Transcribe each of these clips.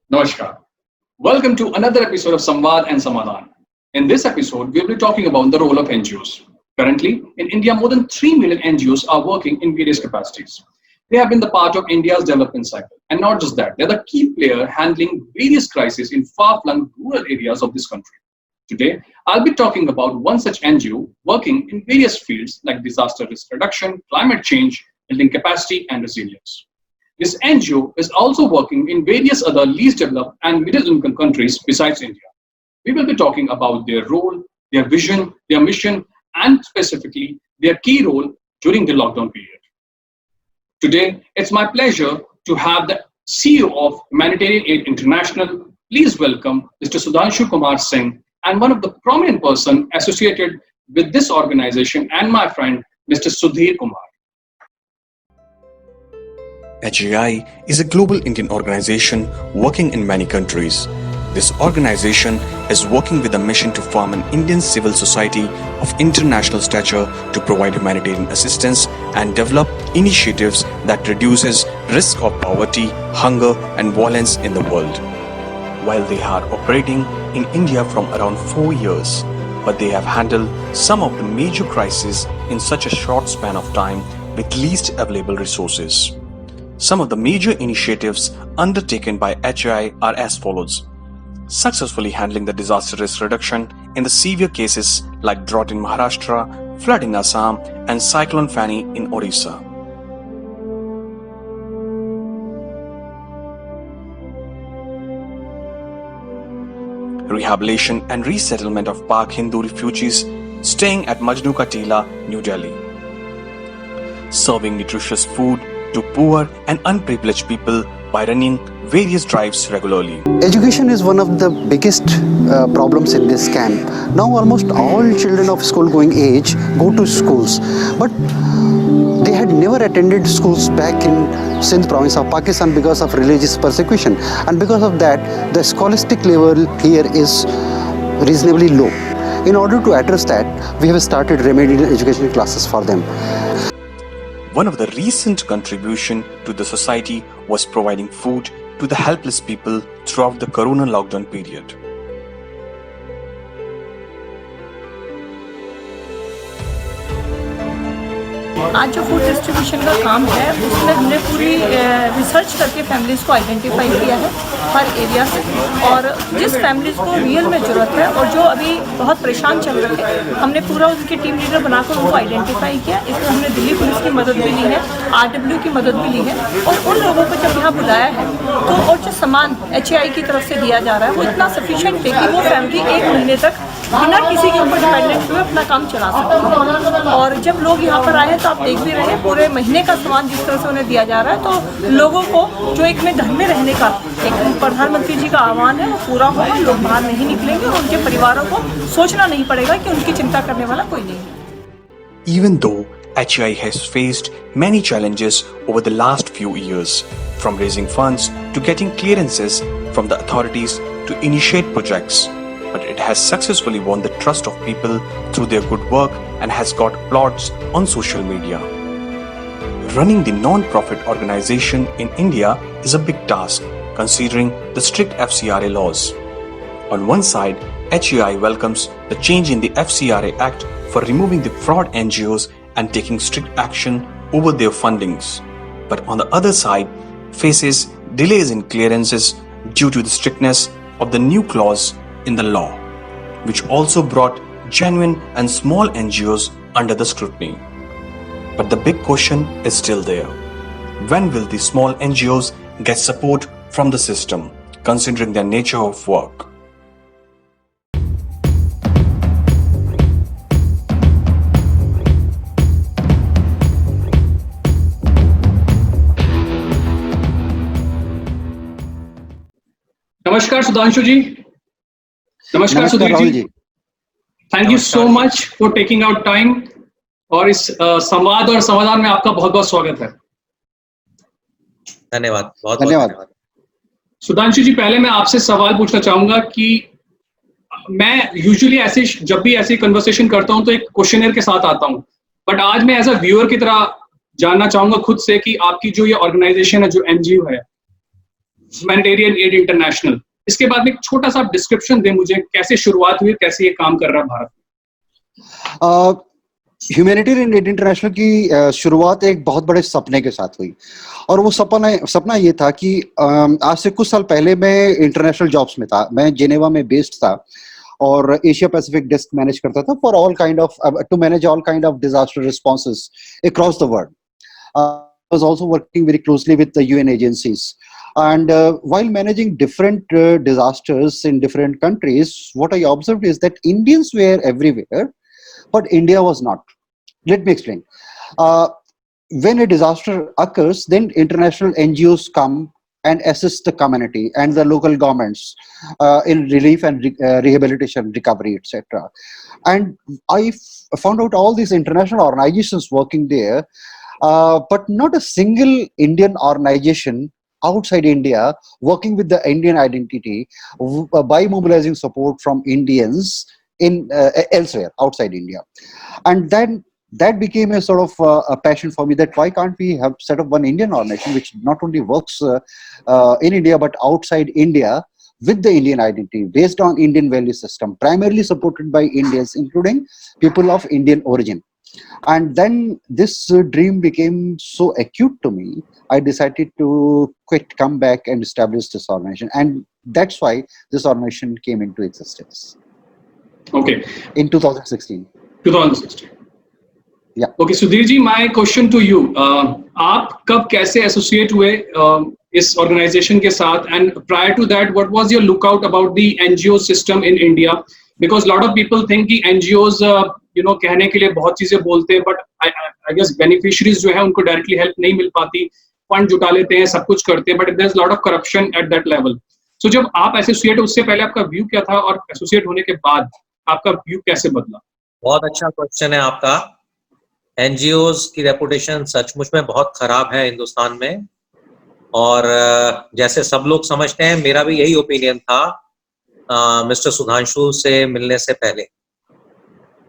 Namaskar. Welcome to another episode of Samvad and Samadhan. In this episode, we'll be talking about the role of NGOs. Currently, in India, more than 3 million NGOs are working in various capacities. They have been the part of India's development cycle. And not just that, they're the key player handling various crises in far-flung rural areas of this country. Today, I'll be talking about one such NGO working in various fields like disaster risk reduction, climate change, building capacity, and resilience. This NGO is also working in various other least developed and middle-income countries besides India. We will be talking about their role, their vision, their mission, and specifically their key role during the lockdown period. Today, it's my pleasure to have the CEO of Humanitarian Aid International. Please welcome Mr. Sudhanshu Kumar Singh and one of the prominent person associated with this organization and my friend, Mr. Sudhir Kumar. HAI is a global Indian organization working in many countries. This organization is working with a mission to form an Indian civil society of international stature to provide humanitarian assistance and develop initiatives that reduces risk of poverty, hunger and violence in the world. While they are operating in India from around 4 years, but they have handled some of the major crises in such a short span of time with least available resources. Some of the major initiatives undertaken by HAI are as follows. Successfully handling the disaster risk reduction in the severe cases like drought in Maharashtra, flood in Assam, and Cyclone Fani in Orissa. Rehabilitation and resettlement of Pak Hindu refugees staying at Majnu Ka Tila, New Delhi. Serving nutritious food to poor and unprivileged people by running various drives regularly. Education is one of the biggest problems in this camp. Now almost all children of school going age go to schools, but they had never attended schools back in Sindh province of Pakistan because of religious persecution, and because of that the scholastic level here is reasonably low. In order to address that, we have started remedial education classes for them. One of the recent contribution to the society was providing food to the helpless people throughout the Corona lockdown period. आज जो food distribution का काम है उसमें हमने पूरी research करके families को आइडेंटिफाई किया है हर एरिया से, और जिस फैमिलीज़ को रियल में ज़रूरत है और जो अभी बहुत परेशान चल रहे थे, हमने पूरा उनकी टीम लीडर बनाकर उनको आइडेंटिफाई किया। इसमें हमने दिल्ली पुलिस की मदद भी ली है, RW की मदद भी ली है, और उन लोगों को जब यहाँ बुलाया है तो और जो सामान HAI की तरफ से दिया जा रहा है वो इतना सफिशिएंट है कि वो फैमिली 1 महीने तक बिना किसी के ऊपर डिपेंडेंट हुए अपना काम चला सकते हैं। और जब लोग यहाँ पर आए हैं तो आप देख भी रहे हैं पूरे महीने का सामान जिस तरह से उन्हें दिया जा रहा है, तो लोगों को जो एक में घर में रहने का एक प्रधानमंत्री जी का आह्वान है वो पूरा होगा। लोग बाहर नहीं निकलेंगे और उनके परिवारों को सोचना नहीं पड़ेगा कि उनकी चिंता करने वाला कोई नहीं है। Even though HAI has faced many challenges over the last few years, from raising funds to getting clearances from the authorities to initiate projects, but it has successfully won the trust of people through their good work and has got applause on social media. Running the non-profit organization in India is a big task, considering the strict FCRA laws. On one side, HAI welcomes the change in the FCRA Act for removing the fraud NGOs and taking strict action over their fundings, but on the other side, faces delays in clearances due to the strictness of the new clause in the law, which also brought genuine and small NGOs under the scrutiny. But the big question is still there. When will the small NGOs get support from the system, considering their nature of work? Namaskar Sudhanshu ji. Namaskar Sudhir ji. Thank you so much for taking out time. और इस संवाद और समाधान में आपका बहुत बहुत स्वागत है। धन्यवाद, बहुत धन्यवाद। सुधांशु जी, पहले मैं आपसे सवाल पूछना चाहूंगा कि मैं यूजुअली ऐसे जब भी ऐसी कन्वर्सेशन करता हूं तो एक क्वेश्चनर के साथ आता हूं, बट आज मैं एज अ व्यूअर की तरह जानना चाहूंगा खुद से कि आपकी जो ये ऑर्गेनाइजेशन है, जो एनजीओ है, Humanitarian Aid International. इसके बाद में एक छोटा सा डिस्क्रिप्शन दे मुझे, कैसे शुरुआत हुई, कैसे ये काम कर रहा है भारत में। ह्यूमैनिटेरियन एड इंटरनेशनल की शुरुआत एक बहुत बड़े सपने के साथ हुई, और वो सपना ये था कि आज से कुछ साल पहले मैं इंटरनेशनल जॉब्स में था। मैं जेनेवा में बेस्ड था और एशिया पैसिफिक डेस्क मैनेज करता था for all kind of to manage all kind of disaster responses across the world. I was also working very closely with the UN agencies. And while managing different disasters in different countries, what I observed is that Indians were everywhere, but India was not. Let me explain. When a disaster occurs, then international NGOs come and assist the community and the local governments in relief and rehabilitation, recovery, etc. And I found out all these international organizations working there, but not a single Indian organization outside India working with the Indian identity by mobilizing support from Indians in elsewhere outside India. And then that became a sort of a passion for me, that why can't we have set up one Indian organization which not only works in India but outside India with the Indian identity, based on Indian value system, primarily supported by Indians, including people of Indian origin. And then this dream became so acute to me, I decided to quit, come back and establish this organization. And that's why this organization came into existence. Okay. In 2016. 2016. Yeah. Okay, Sudhir ji, my question to you. आप कब कैसे associate हुए इस organisation के साथ, and prior to that what was your lookout about the NGO system in India? Because lot of people think कि NGOs कहने के लिए बहुत चीजें बोलते हैं, बट आई गेस बेनिफिशियरीज जो है उनको डायरेक्टली हेल्प नहीं मिल पाती, फंड जुटा लेते हैं, सब कुछ करते हैं, but there is lot of corruption at that level. So जब आप एसोसिएट, उससे पहले आपका व्यू क्या था, और एसोसिएट होने के बाद आपका व्यू कैसे बदला? बहुत अच्छा क्वेश्चन है आपका. एनजीओज की रेपुटेशन सचमुच में बहुत खराब है हिंदुस्तान में, और जैसे सब लोग समझते हैं, मेरा भी यही ओपिनियन था मिस्टर सुधांशु से मिलने से पहले.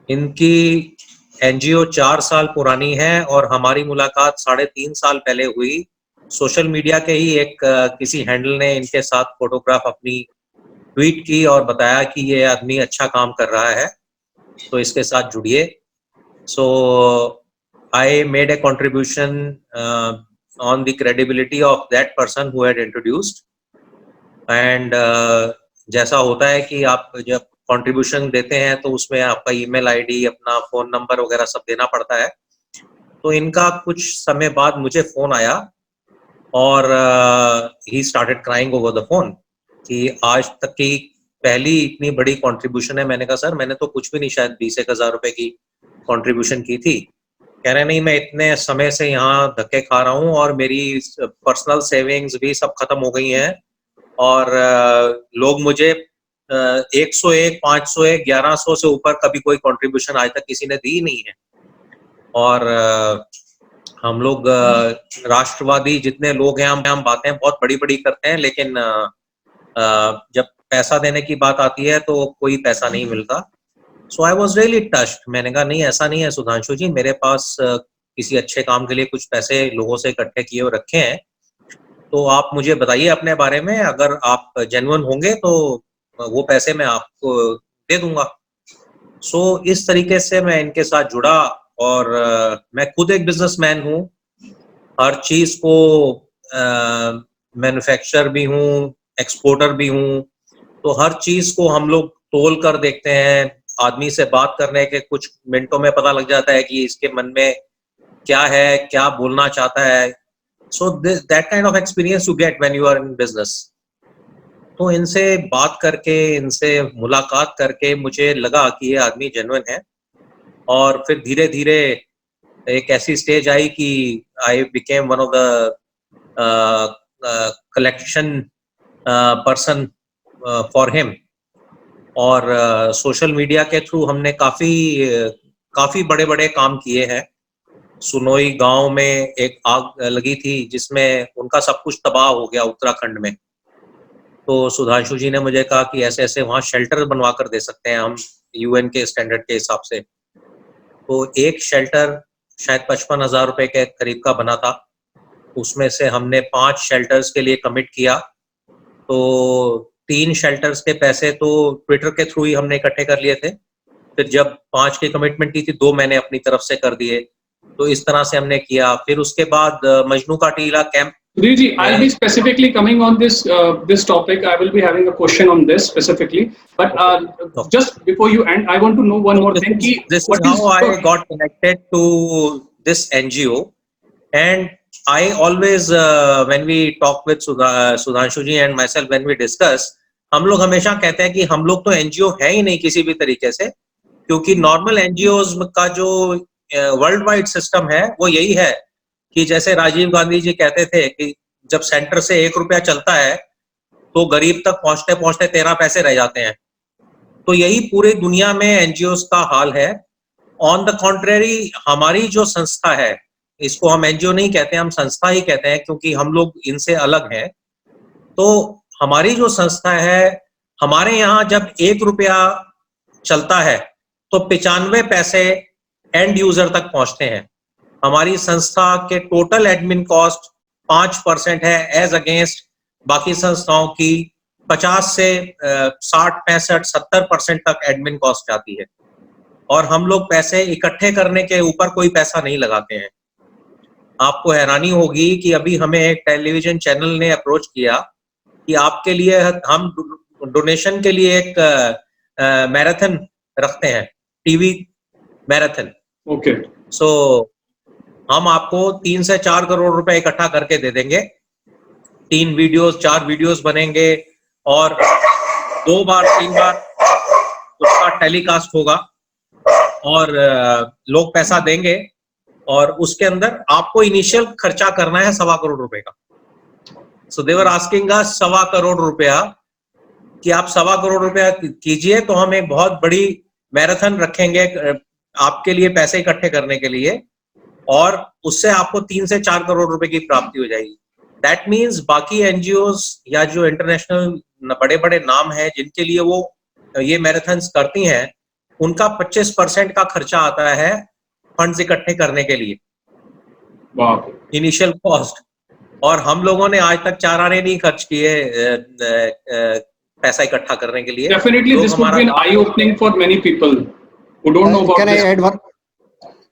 इनकी एनजीओ 4 साल पुरानी है और हमारी मुलाकात 3.5 साल पहले हुई. सोशल मीडिया के ही एक किसी हैंडल ने इनके साथ फोटोग्राफ अपनी ट्वीट की और बताया कि ये आदमी अच्छा काम कर रहा है, तो इसके साथ जुड़िए. So I made a contribution on the credibility of that person who had introduced. And जैसा होता है कि आप जब contribution देते हैं तो उसमें आपका email ID, अपना phone number वगैरह सब देना पड़ता है. तो इनका कुछ समय बाद मुझे phone आया और he started crying over the phone कि आज तक की पहली इतनी बड़ी contribution है. मैंने कहा सर मैंने तो कुछ भी नहीं, शायद 20,000 रुपए की कंट्रीब्यूशन की थी. कह रहे नहीं, मैं इतने समय से यहाँ धक्के खा रहा हूँ और मेरी पर्सनल सेविंग्स भी सब खत्म हो गई हैं, और लोग मुझे 101, 501, 1100 से ऊपर कभी कोई कंट्रीब्यूशन आज तक किसी ने दी नहीं है. और हम लोग राष्ट्रवादी जितने लोग हैं, हम बातें बहुत बड़ी बड़ी करते हैं, लेकिन जब पैसा देने की बात आती है तो कोई पैसा नहीं मिलता. So I was really touched. मैंने कहा नहीं, ऐसा नहीं है सुधांशु जी, मेरे पास किसी अच्छे काम के लिए कुछ पैसे लोगों से इकट्ठे किए और रखे हैं, तो आप मुझे बताइए अपने बारे में, अगर आप जेन्युइन होंगे तो वो पैसे मैं आपको दे दूंगा. So इस तरीके से मैं इनके साथ जुड़ा, और मैं खुद एक बिजनेसमैन हूँ, हर चीज को मैन्युफैक्चरर भी हूँ, एक्सपोर्टर भी हूँ, तो हर चीज को हम लोग तोल कर देखते हैं. आदमी से बात करने के कुछ मिनटों में पता लग जाता है कि इसके मन में क्या है, क्या बोलना चाहता है. So that kind of experience you get when you are in business. तो इनसे बात करके, इनसे मुलाकात करके मुझे लगा कि ये आदमी जेन्युइन है, और फिर धीरे धीरे एक ऐसी स्टेज आई कि I became one of the collection person for him. और सोशल मीडिया के थ्रू हमने काफी बड़े बड़े काम किए हैं. सुनोई गांव में एक आग लगी थी जिसमें उनका सब कुछ तबाह हो गया उत्तराखंड में. तो सुधांशु जी ने मुझे कहा कि ऐसे ऐसे वहाँ शेल्टर बनवा कर दे सकते हैं हम UN के स्टैंडर्ड के हिसाब से. तो एक शेल्टर शायद 55,000 रुपए के करीब का बना था. उसमें से हमने 5 शेल्टर्स के लिए कमिट किया, तो 3 शेल्टर्स के पैसे तो ट्विटर के थ्रू ही हमने इकट्ठे कर लिए थे। फिर जब 5 की कमिटमेंट की थी, 2 मैंने अपनी तरफ से कर दिए। तो इस तरह से हमने किया। फिर उसके बाद मजनू का टीला camp. Sudhir ji, I'll be specifically coming on this topic. I will be having a question on this specifically. But just before you end, I want to know one more thing. This is how I got connected to this NGO, and I always, when we talk with Sudhanshu ji and myself, when we discuss, हम लोग हमेशा कहते हैं कि हम लोग तो NGO है ही नहीं किसी भी तरीके से, क्योंकि नॉर्मल एनजीओज का जो वर्ल्ड वाइड सिस्टम है वो यही है कि जैसे राजीव गांधी जी कहते थे कि जब सेंटर से 1 रुपया चलता है तो गरीब तक पहुंचते पहुंचते 13 पैसे रह जाते हैं। तो यही पूरी दुनिया में एनजीओज का हाल है। ऑन द कॉन्ट्रेरी, हमारी जो संस्था है, इसको हम एनजीओ नहीं कहते, हम संस्था ही कहते हैं, क्योंकि हम लोग इनसे अलग हैं। तो हमारी जो संस्था है, हमारे यहाँ जब 1 रुपया चलता है तो 95 पैसे एंड यूजर तक पहुंचते हैं। हमारी संस्था के टोटल एडमिन कॉस्ट 5% है, एज अगेंस्ट बाकी संस्थाओं की 50 से 60, 65, 70% तक एडमिन कॉस्ट जाती है। और हम लोग पैसे इकट्ठे करने के ऊपर कोई पैसा नहीं लगाते हैं। आपको हैरानी होगी कि अभी हमें एक टेलीविजन चैनल ने अप्रोच किया कि आपके लिए हम डोनेशन के लिए एक मैराथन रखते हैं, टीवी मैराथन। ओके। सो हम आपको 3 से 4 करोड़ रुपए इकट्ठा करके दे देंगे। 4 वीडियोस बनेंगे और 2 बार 3 बार उसका टेलीकास्ट होगा और लोग पैसा देंगे और उसके अंदर आपको इनिशियल खर्चा करना है 1.25 करोड़ रुपए का। सो दे वर आस्किंग अस 1.25 करोड़ रुपया कि आप 1.25 करोड़ रुपया कीजिए तो हम एक बहुत बड़ी मैराथन रखेंगे आपके लिए पैसे इकट्ठे करने के लिए, और उससे आपको 3 से 4 करोड़ रुपए की प्राप्ति हो जाएगी। दैट मीन्स बाकी एनजीओज या जो इंटरनेशनल बड़े बड़े नाम हैं जिनके लिए वो ये मैराथन्स करती हैं, उनका 25% का खर्चा आता है फंड्स इकट्ठे करने के लिए, इनिशियल कॉस्ट। और हम लोगों ने आज तक 4 आने नहीं खर्च किए पैसा इकट्ठा करने के लिए। Definitely, this would be an eye-opening for many people who don't know about this.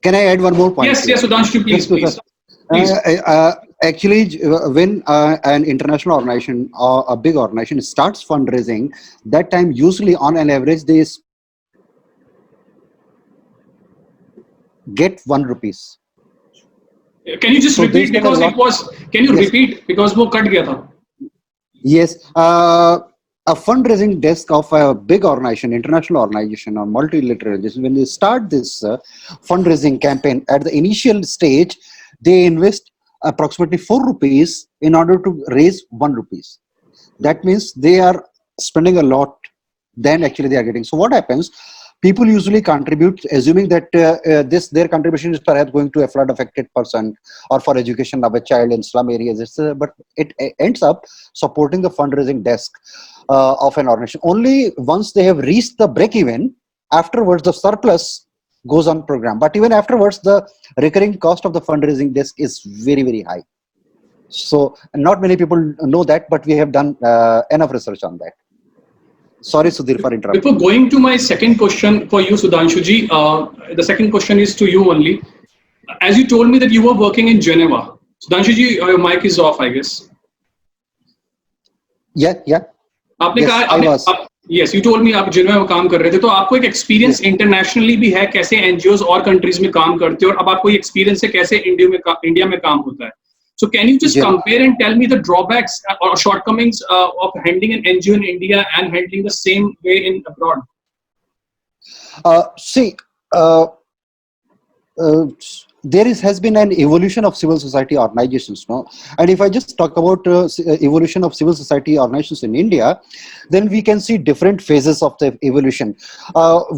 Can I add one more point? Yes, Sudhanshu, please. Actually, when an international organization or a big organization starts fundraising, that time usually on an average they get 1 rupees. Can you just repeat because it was? Can you repeat because वो cut गया था? Yes. A fundraising desk of a big organization, international organization or multilateral organization, when they start this fundraising campaign, at the initial stage, they invest approximately 4 rupees in order to raise 1 rupees. That means they are spending a lot than actually they are getting. So what happens? People usually contribute assuming that their contribution is perhaps going to a flood affected person or for education of a child in slum areas, but it ends up supporting the fundraising desk of an organization. Only once they have reached the break even, afterwards the surplus goes on program. But even afterwards, the recurring cost of the fundraising desk is very, very high. So not many people know that, but we have done enough research on that. Sorry, Sudhir, for interrupting. Before going to my second question for you, Sudhanshu ji, the second question is to you only. As you told me that you were working in Geneva. Sudhanshu ji, your mic is off, I guess. Yeah. आपने Yes, कहा, I was. Yes, you told me आप जिनमें में काम कर रहे थे, तो आपको एक एक्सपीरियंस इंटरनेशनली भी है कैसे एनजीओज और कंट्रीज में काम करते हैं, और अब आपको ये एक्सपीरियंस है कैसे इंडिया में काम होता है. So can you just compare and tell me the drawbacks or shortcomings of handling an NGO in India and handling the same way in abroad? There has been an evolution of civil society organizations, no? And if I just talk about evolution of civil society organizations in India, then we can see different phases of the evolution.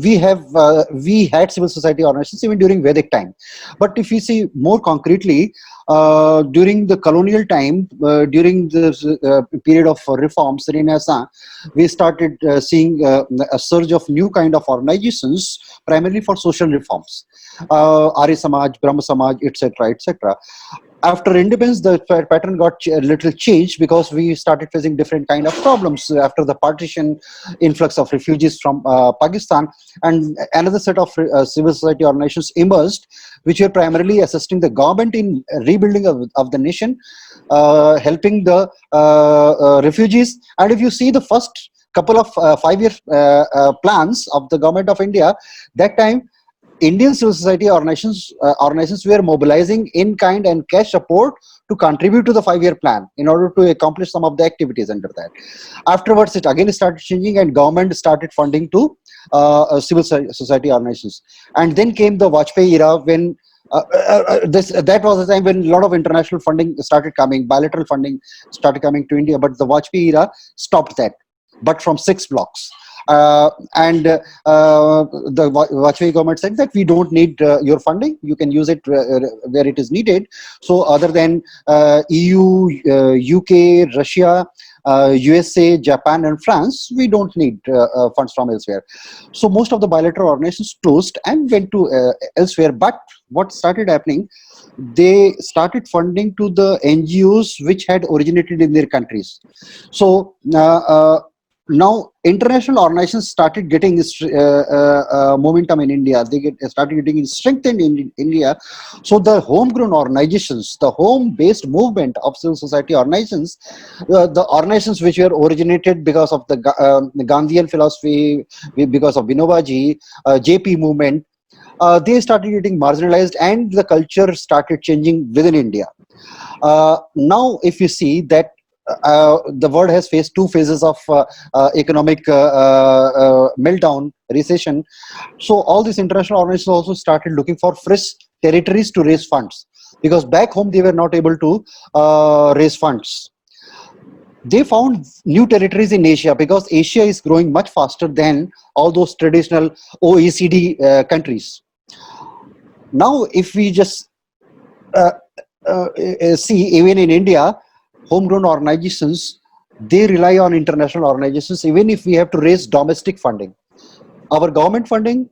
We had civil society organizations even during Vedic time, but if we see more concretely, during the colonial time, during the period of reforms, Renaissance, we started seeing a surge of new kind of organizations, primarily for social reforms, Arya Samaj, Brahma Samaj, etc., etc. After independence, the pattern got a little changed because we started facing different kind of problems after the partition, influx of refugees from Pakistan, and another set of civil society organizations emerged, which were primarily assisting the government in rebuilding of the nation, helping the refugees. And if you see the first couple of 5-year plans of the government of India, that time Indian civil society organizations were mobilizing in kind and cash support to contribute to the 5-year plan in order to accomplish some of the activities under that. Afterwards, it again started changing, and government started funding to civil society organizations. And then came the Vajpayee era, when that was the time when a lot of international funding started coming, bilateral funding started coming to India. But the Vajpayee era stopped that, but from 6 blocks. The Vajpayee government said that we don't need your funding, you can use it where it is needed. So other than EU, UK, Russia, USA, Japan and France, we don't need funds from elsewhere. So most of the bilateral organizations closed and went to elsewhere. But what started happening, they started funding to the NGOs which had originated in their countries. So now international organizations started getting this momentum in India. They started getting strengthened in India. So the homegrown organizations, the home-based movement of civil society organizations, the organizations which were originated because of the Gandhian philosophy, because of Vinobaji, JP movement, they started getting marginalized, and the culture started changing within India. Now, if you see that the world has faced 2 phases of economic meltdown, recession. So all these international organizations also started looking for fresh territories to raise funds, because back home they were not able to raise funds. They found new territories in Asia, because Asia is growing much faster than all those traditional OECD countries. Now, if we just see, even in India, homegrown organizations, they rely on international organizations, even if we have to raise domestic funding. Our government funding,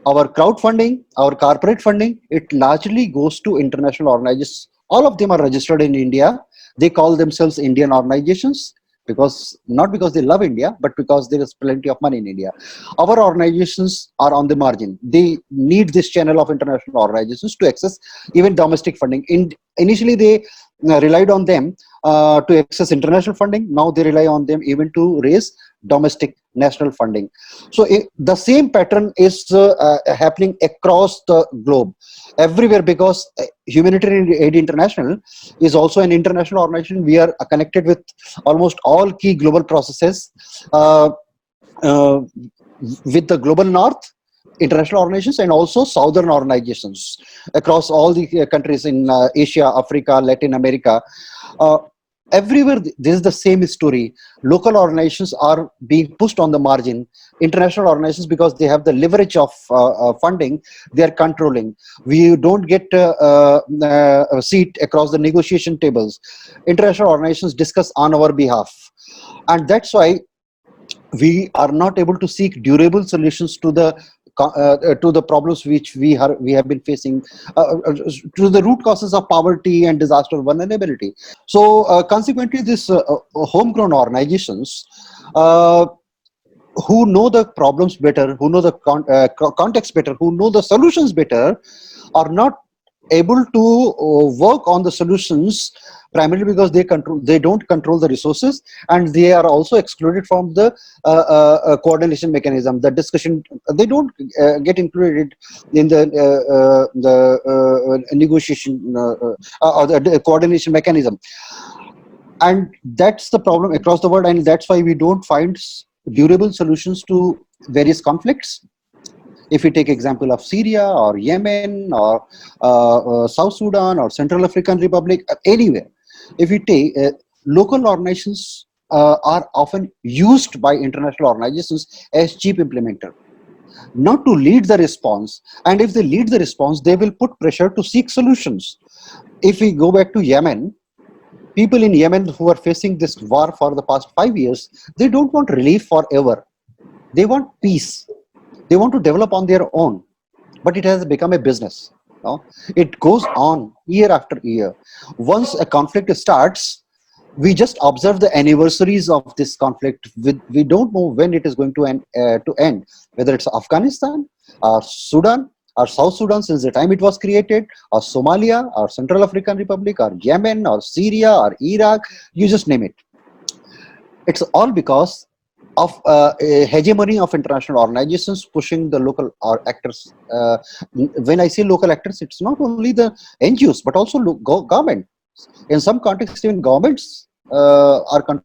our crowdfunding, our corporate funding, it largely goes to international organizations. All of them are registered in India. They call themselves Indian organizations, because not because they love India, but because there is plenty of money in India. Our organizations are on the margin. They need this channel of international organizations to access even domestic funding. Initially, they relied on them to access international funding. Now they rely on them even to raise domestic national funding. So the same pattern is happening across the globe, everywhere, because Humanitarian Aid International is also an international organization. We are connected with almost all key global processes with the global north international organizations, and also southern organizations across all the countries in Asia, Africa, Latin America. Everywhere this is the same story. Local organizations are being pushed on the margin. International organizations, because they have the leverage of funding, they are controlling. We don't get a seat across the negotiation tables. International organizations discuss on our behalf, and that's why we are not able to seek durable solutions to the problems which we have been facing, to the root causes of poverty and disaster vulnerability. So consequently, this homegrown organizations who know the problems better, who know the context better, who know the solutions better, are not able to work on the solutions, primarily because they don't control the resources, and they are also excluded from the coordination mechanism, the discussion. They don't get included in the negotiation or the coordination mechanism, and that's the problem across the world. And that's why we don't find durable solutions to various conflicts. If we take example of Syria or Yemen or South Sudan or Central African Republic, anywhere, if we take local organizations are often used by international organizations as cheap implementer, not to lead the response. And if they lead the response, they will put pressure to seek solutions. If we go back to Yemen, people in Yemen who are facing this war for the past 5 years, they don't want relief forever. They want peace. They want to develop on their own, but it has become a business. No? It goes on year after year. Once a conflict starts, we just observe the anniversaries of this conflict. We don't know when it is going to end, whether it's Afghanistan or Sudan or South Sudan since the time it was created, or Somalia or Central African Republic or Yemen or Syria or Iraq, you just name it. It's all because of a hegemony of international organizations pushing the local actors. When I say local actors, it's not only the NGOs but also government. In some contexts, even governments are not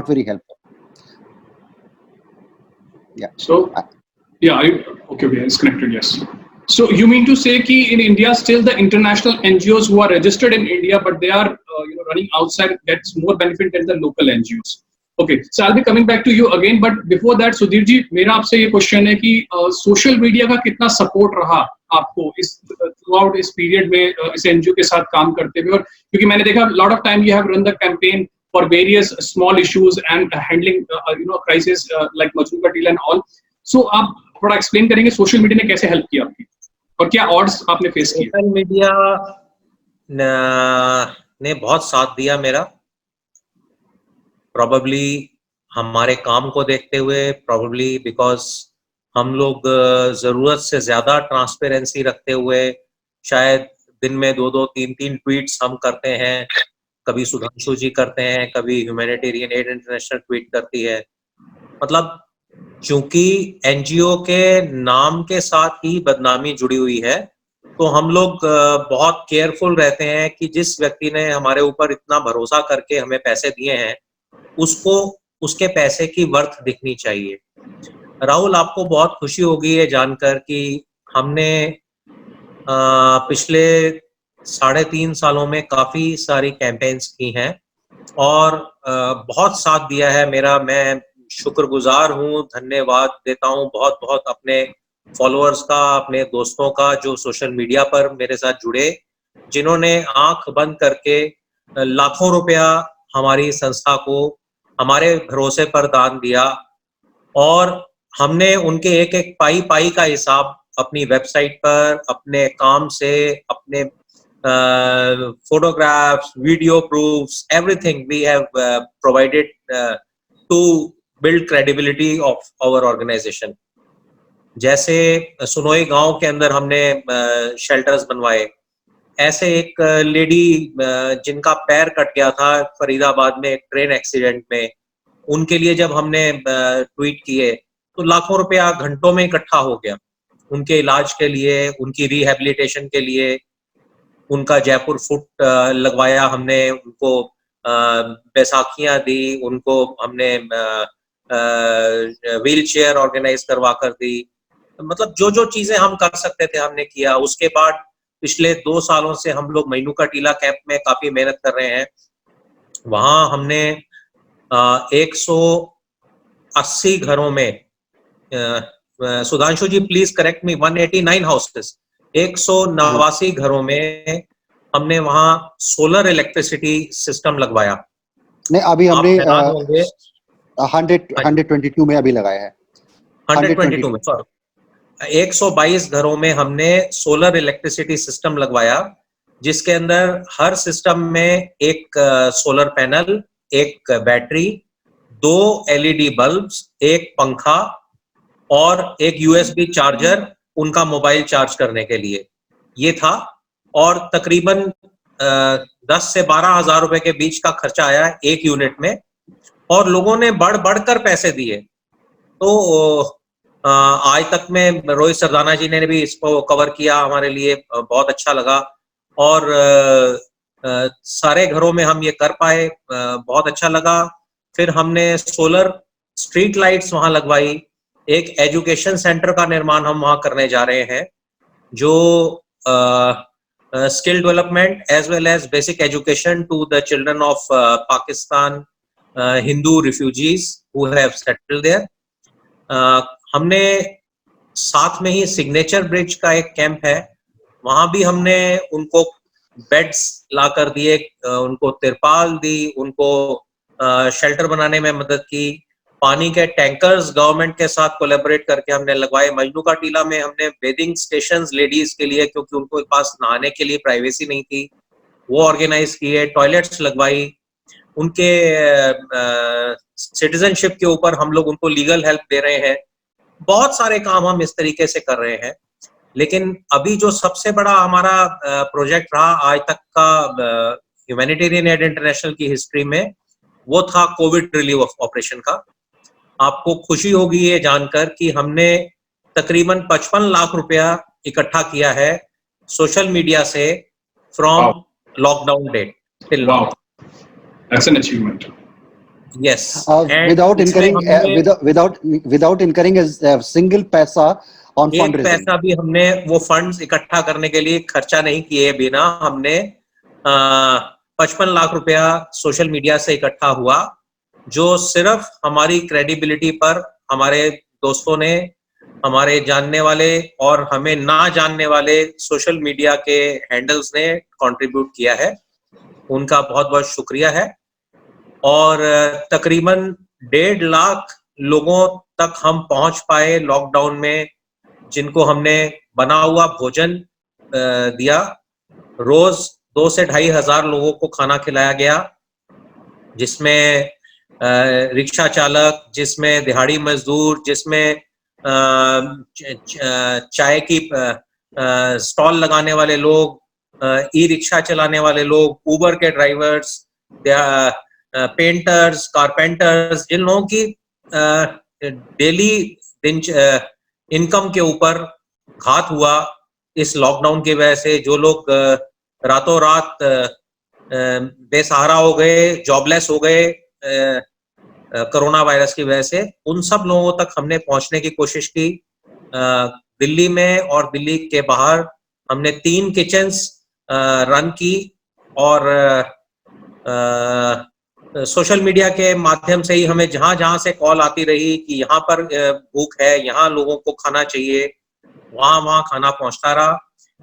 very helpful. Yeah. So, yeah, okay, it's connected, yes. So you mean to say that in India, still the international NGOs who are registered in India, but they are running outside, gets more benefit than the local NGOs. Okay, so I'll be coming back to you again, but before that, Sudhir ji, मेरा आपसे ये question है कि social media का कितना support रहा आपको इस थ्रूआउट इस पीरियड में इस एनजीओ के साथ काम करते हुए, और क्योंकि मैंने देखा lot of time you have run the campaign for various small issues and handling crisis like Majnu का डील एंड ऑल. सो आप थोड़ा एक्सप्लेन करेंगे सोशल मीडिया ने कैसे हेल्प किया आपकी और क्या ऑड्स आपने फेस किए? सोशल मीडिया ने बहुत साथ दिया मेरा, प्रोबेबली हमारे काम को देखते हुए, प्रोबेबली बिकॉज हम लोग जरूरत से ज्यादा ट्रांसपेरेंसी रखते हुए शायद दिन में 2-2, 3-3 ट्वीट्स हम करते हैं. कभी सुधांशु जी करते हैं, कभी ह्यूमैनिटेरियन एड इंटरनेशनल ट्वीट करती है. मतलब चूंकि एनजीओ के नाम के साथ ही बदनामी जुड़ी हुई है, तो हम लोग बहुत केयरफुल रहते हैं कि जिस व्यक्ति ने हमारे ऊपर इतना भरोसा करके हमें पैसे दिए हैं, उसको उसके पैसे की वर्थ दिखनी चाहिए. राहुल, आपको बहुत खुशी होगी ये जानकर कि हमने पिछले 3.5 सालों में काफी सारी कैंपेन्स की हैं और बहुत साथ दिया है मेरा. मैं शुक्रगुजार हूँ, धन्यवाद देता हूँ बहुत बहुत अपने फॉलोअर्स का, अपने दोस्तों का जो सोशल मीडिया पर मेरे साथ जुड़े, जिन्होंने आंख बंद करके लाखों रुपया हमारी संस्था को हमारे भरोसे पर दान दिया और हमने उनके एक एक पाई का हिसाब अपनी वेबसाइट पर, अपने काम से, अपने photographs, video proofs, everything we have provided to build credibility of our organization. जैसे सुनोई गांव के अंदर हमने शेल्टर्स बनवाए, ऐसे एक लेडी जिनका पैर कट गया था फरीदाबाद में एक ट्रेन एक्सीडेंट में, उनके लिए जब हमने ट्वीट किए तो लाखों रुपया घंटों में इकट्ठा हो गया उनके इलाज के लिए, उनकी रिहेबिलिटेशन के लिए. उनका जयपुर फुट लगवाया हमने, उनको बैसाखियां दी, उनको हमने व्हील चेयर ऑर्गेनाइज करवा कर दी. मतलब जो जो चीजें हम कर सकते थे हमने किया. उसके बाद पिछले 2 सालों से हम लोग मैनू का टीला कैंप में काफी मेहनत कर रहे हैं. वहां हमने 180 घरों में, सुधांशु जी प्लीज करेक्ट मी, 189 हाउसेस, 189 घरों में हमने वहां सोलर इलेक्ट्रिसिटी सिस्टम लगवाया. नहीं, अभी हमने 122 में अभी लगाया है. 122 में, सॉरी, 122 घरों में हमने सोलर इलेक्ट्रिसिटी सिस्टम लगवाया, जिसके अंदर हर सिस्टम में एक सोलर पैनल, एक बैटरी, 2 LED बल्ब्स, एक पंखा और एक USB चार्जर उनका मोबाइल चार्ज करने के लिए, ये था. और तकरीबन 10 से 12 हजार रुपए के बीच का खर्चा आया एक यूनिट में, और लोगों ने बढ़कर पैसे दिए. तो आज तक में रोहित सरदाना जी ने भी इसको कवर किया हमारे लिए, बहुत अच्छा लगा. और सारे घरों में हम ये कर पाए, बहुत अच्छा लगा. फिर हमने सोलर स्ट्रीट लाइट्स वहां लगवाई. एक एजुकेशन सेंटर का निर्माण हम वहां करने जा रहे हैं, जो skill development as well as basic education to the children of Pakistan Hindu refugees who have settled there. हमने साथ में ही सिग्नेचर ब्रिज का एक कैंप है, वहां भी हमने उनको बेड्स ला कर दिए, उनको तिरपाल दी, उनको शेल्टर बनाने में मदद की. पानी के टैंकर्स गवर्नमेंट के साथ कोलैबोरेट करके हमने लगवाए। मजनू का टीला में हमने बेदिंग स्टेशंस लेडीज के लिए, क्योंकि उनको पास नहाने के लिए प्राइवेसी नहीं थी, वो ऑर्गेनाइज किए, टॉयलेट्स लगवाई। उनके सिटीजनशिप के ऊपर हम लोग उनको लीगल हेल्प दे रहे हैं। बहुत सारे काम हम इस तरीके से कर रहे हैं। लेकिन अभी जो सबसे बड़ा हमारा प्रोजेक्ट रहा आज तक का ह्यूमैनिटेरियन एड इंटरनेशनल की हिस्ट्री में, वो था कोविड रिलीफ ऑपरेशन का। आपको खुशी होगी ये जानकर कि हमने तकरीबन 55 लाख रुपया इकट्ठा किया है सोशल मीडिया से from lockdown date till now. Wow, that's an achievement. Yes. without incurring a single paisa on एक fundraising. पैसा भी हमने वो फंड्स इकट्ठा करने के लिए खर्चा नहीं किए बिना हमने 55 लाख रुपया सोशल मीडिया से इकट्ठा हुआ, जो सिर्फ हमारी क्रेडिबिलिटी पर हमारे दोस्तों ने, हमारे जानने वाले और हमें ना जानने वाले सोशल मीडिया के हैंडल्स ने कंट्रीब्यूट किया है। उनका बहुत बहुत शुक्रिया है। और तकरीबन 1.5 लाख लोगों तक हम पहुंच पाए लॉकडाउन में, जिनको हमने बना हुआ भोजन दिया। रोज 2 से 2.5 हजार लोगों को खाना खिलाया गया, जिसमें रिक्शा चालक, जिसमें दिहाड़ी मजदूर, जिसमें चाय की स्टॉल लगाने वाले लोग, ई रिक्शा चलाने वाले लोग, उबर के ड्राइवर्स, पेंटर्स, कारपेंटर्स, जिन लोगों की डेली इनकम के ऊपर घात हुआ इस लॉकडाउन की वजह से, जो लोग रातों रात बेसहारा हो गए, जॉबलेस हो गए कोरोना वायरस की वजह से, उन सब लोगों तक हमने पहुंचने की कोशिश की। दिल्ली में और दिल्ली के बाहर हमने 3 किचन्स रन की और सोशल मीडिया के माध्यम से ही हमें जहां जहां से कॉल आती रही कि यहाँ पर भूख है, यहाँ लोगों को खाना चाहिए, वहां वहां खाना पहुंचता रहा।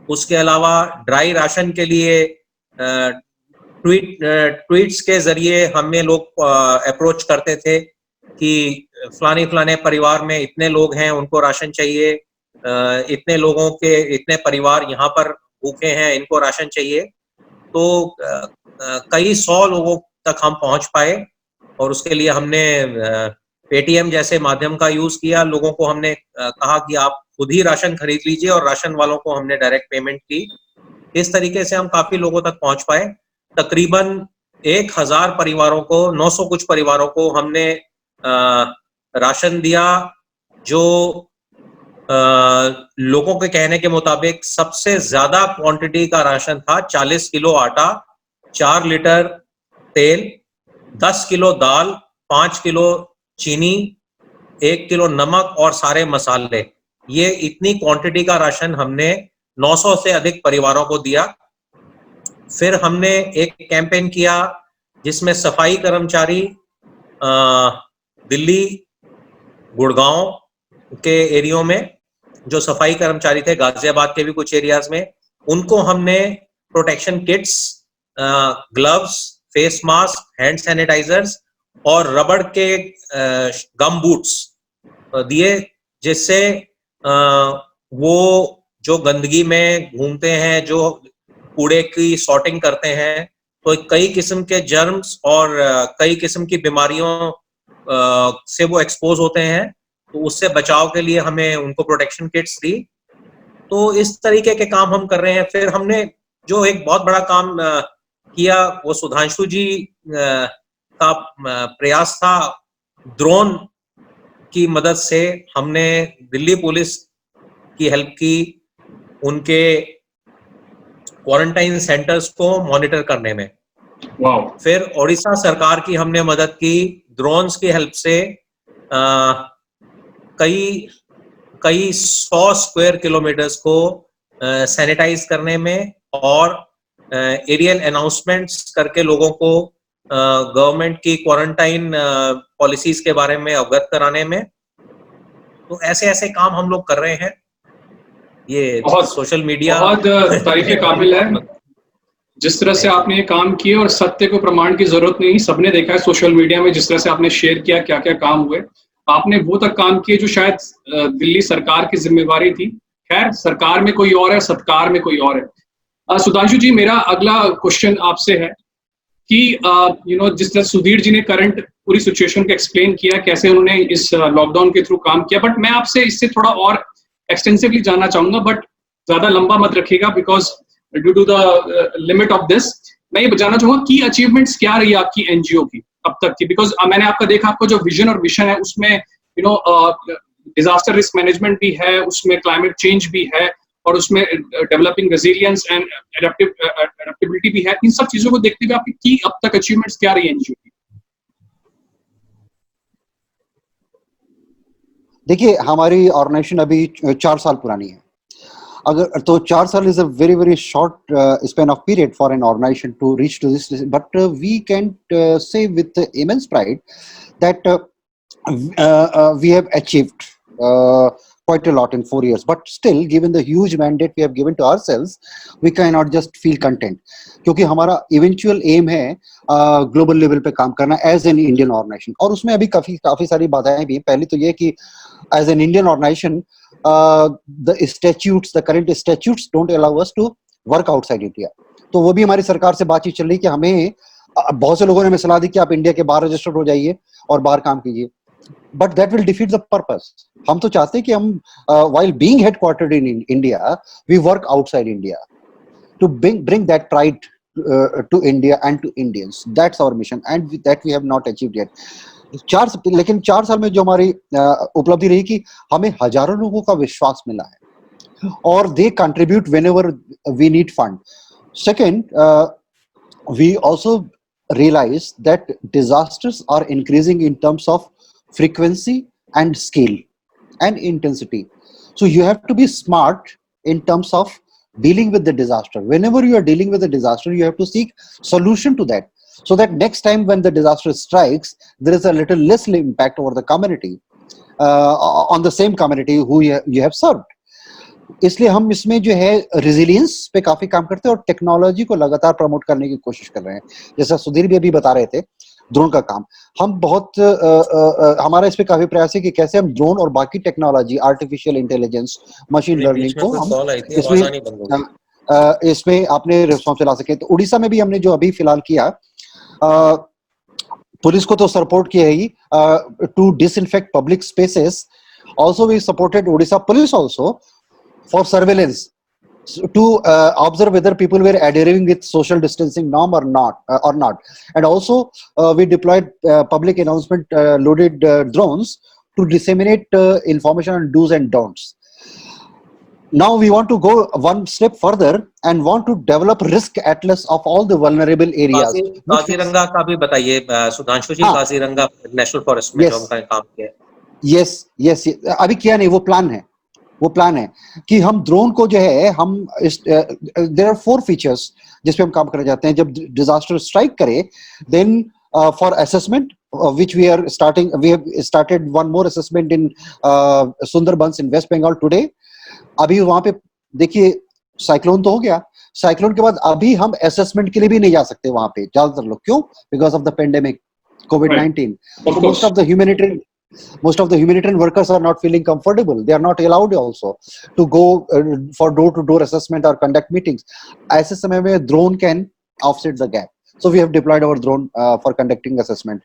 उसके अलावा ड्राई राशन के लिए ट्वीट्स के जरिए हमें लोग अप्रोच करते थे कि फलाने परिवार में इतने लोग हैं, उनको राशन चाहिए, इतने लोगों के इतने परिवार यहाँ पर भूखे हैं, इनको राशन चाहिए। तो कई 100 लोगों तक हम पहुंच पाए और उसके लिए हमने पेटीएम जैसे माध्यम का यूज किया। लोगों को हमने कहा कि आप खुद ही राशन खरीद लीजिए और राशन वालों को हमने डायरेक्ट पेमेंट की। इस तरीके से हम काफी लोगों तक पहुंच पाए। तकरीबन 1000 परिवारों को, 900 कुछ परिवारों को हमने राशन दिया, जो लोगों के कहने के मुताबिक सबसे ज्यादा क्वांटिटी का राशन था। 40 किलो आटा, 4 लीटर तेल, 10 किलो दाल, 5 किलो चीनी, 1 किलो नमक और सारे मसाले। ये इतनी क्वांटिटी का राशन हमने 900 से अधिक परिवारों को दिया। फिर हमने एक कैंपेन किया जिसमें सफाई कर्मचारी दिल्ली, गुड़गांव के एरियो में जो सफाई कर्मचारी थे, गाजियाबाद के भी कुछ एरियाज में, उनको हमने protection kits, gloves, face mask, hand sanitisers और रबड़ के गम बूट्स दिए, जिससे वो जो गंदगी में घूमते हैं, जो कूड़े की सॉर्टिंग करते हैं, तो कई किस्म के जर्म्स और कई किस्म की बीमारियों से वो एक्सपोज होते हैं। तो उससे बचाव के लिए हमें उनको प्रोटेक्शन किट्स दी। तो इस तरीके के काम हम कर रहे हैं। फिर हमने जो एक बहुत बड़ा काम किया, वो सुधांशु जी का प्रयास था। ड्रोन की मदद से हमने दिल्ली पुलिस की हेल्प की, उनके क्वारंटाइन सेंटर्स को मॉनिटर करने में। फिर ओडिशा सरकार की हमने मदद की ड्रोन्स की हेल्प से कई 100 स्क्वायर किलोमीटर्स को सैनिटाइज करने में और एरियल अनाउंसमेंट्स करके लोगों को गवर्नमेंट की क्वारंटाइन पॉलिसीज के बारे में अवगत कराने में। तो ऐसे ऐसे काम हम लोग कर रहे हैं। ये बहुत सोशल मीडिया बहुत तारीफ के काबिल है। जिस तरह से आपने ये काम किए और सत्य को प्रमाण की जरूरत नहीं, सबने देखा है सोशल मीडिया में जिस तरह से आपने शेयर किया क्या क्या काम हुए, आपने वो तक काम किए जो शायद दिल्ली सरकार की जिम्मेवारी थी। खैर, सरकार में कोई और है, सत्कार में कोई और है। सुधांशु जी, मेरा अगला क्वेश्चन आपसे है कि जिस तरह सुधीर जी ने करंट पूरी सिचुएशन को एक्सप्लेन किया, कैसे उन्होंने इस लॉकडाउन के थ्रू काम किया, बट मैं आपसे इससे थोड़ा और एक्सटेंसिवली जानना चाहूंगा, बट ज्यादा लंबा मत रखिएगा because due to the limit of this. मैं ये जानना चाहूंगा की अचीवमेंट्स क्या रही आपकी एनजीओ की अब तक की, बिकॉज मैंने आपका देखा, आपका जो विजन और मिशन है उसमें डिजास्टर रिस्क मैनेजमेंट भी है, उसमें क्लाइमेट चेंज भी है, और उसमें डेवलपिंग रेजिलियंस एंड एडेप्टेबिलिटी भी है। इन सब चीजों को देखते हुए आपकी की अब तक अचीवमेंट्स क्या रही एनजीओ की? देखिए, हमारी ऑर्गेनाइजेशन अभी 4 साल पुरानी है। अगर तो 4 साल is a very very short span of period for an organisation to reach to this, but we can say with immense pride that we have achieved quite a lot in 4 years, but still given the huge mandate we have given to ourselves, we cannot just feel content, क्योंकि हमारा eventual aim है global level पे काम करना as an Indian organization, और उसमें अभी काफी सारी बाधाएं भी। पहली तो ये कि as an Indian organization the current statutes don't allow us to work outside India, तो वो भी हमारी सरकार से बातचीत चल रही कि हमें बहुत से लोगों ने हमें सलाह दी कि आप इंडिया के बाहर रजिस्टर्ड हो जाइए और बाहर काम कीजिए, but that will defeat the purpose. हम तो चाहते हैं कि हम while being headquartered in India, we work outside India to bring that pride to India and to Indians. That's our mission, and that we have not achieved yet. लेकिन 4 साल में जो हमारी उपलब्धि रही कि हमें हजारों लोगों का विश्वास मिला है, और they contribute whenever we need fund. Second, we also realize that disasters are increasing in terms of frequency and scale and intensity. So you have to be smart in terms of dealing with the disaster. Whenever you are dealing with a disaster, you have to seek solution to that, so that next time when the disaster strikes, there is a little less impact over the community, on the same community who you have served. इसलिए हम इसमें जो है resilience पे काफी काम करते हैं और टेक्नोलॉजी को लगातार प्रमोट करने की कोशिश कर रहे हैं। जैसा सुधीर भी अभी बता रहे थे, ड्रोन का काम हम बहुत हमारा इस पे काफी प्रयास है कि कैसे हम ड्रोन और बाकी technology, artificial intelligence, machine learning को हम इसमें अपने रिस्पॉन्स ला सके। तो उड़ीसा में भी हमने जो अभी फिलहाल किया, पुलिस को तो सपोर्ट किया ही to disinfect public spaces, also we supported Odisha police also for surveillance to observe whether people were adhering with social distancing norm or not, and also we deployed public announcement loaded drones to disseminate information on do's and don'ts. Now we want to go one step further and want to develop risk atlas of all the vulnerable areas. Kaziranga का भी बताइए सुधांशु जी। Kaziranga national forest में जो हमने काम किया। yes, अभी किया नहीं, वो प्लान है कि हम ड्रोन को जो है हम there are 4 features जिस पे हम काम करना चाहते हैं। जब डिजास्टर स्ट्राइक करे, then for assessment which we have started one more assessment in Sundarbans in West Bengal today. अभी वहां पे देखिए, साइक्लोन तो हो गया, साइक्लोन के बाद अभी हम असेसमेंट के लिए भी नहीं जा सकते वहां पे ज्यादातर लोग। क्यों? Because of the pandemic COVID-19. So most of the humanitarian workers are not feeling comfortable. They are not allowed also to go for door-to-door assessment or conduct meetings. ऐसे समय में drone can offset the gap. So we have deployed our drone for conducting assessment.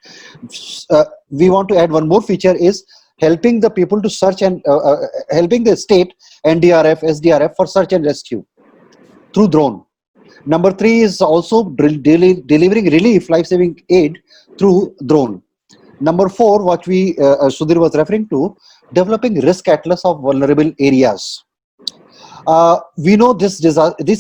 We want to add one more feature, is helping the people to search and helping the state NDRF, SDRF for search and rescue through drone. Number 3 is also delivering relief, life-saving aid through drone. Number 4, what we Sudhir was referring to, developing risk atlas of vulnerable areas. We know this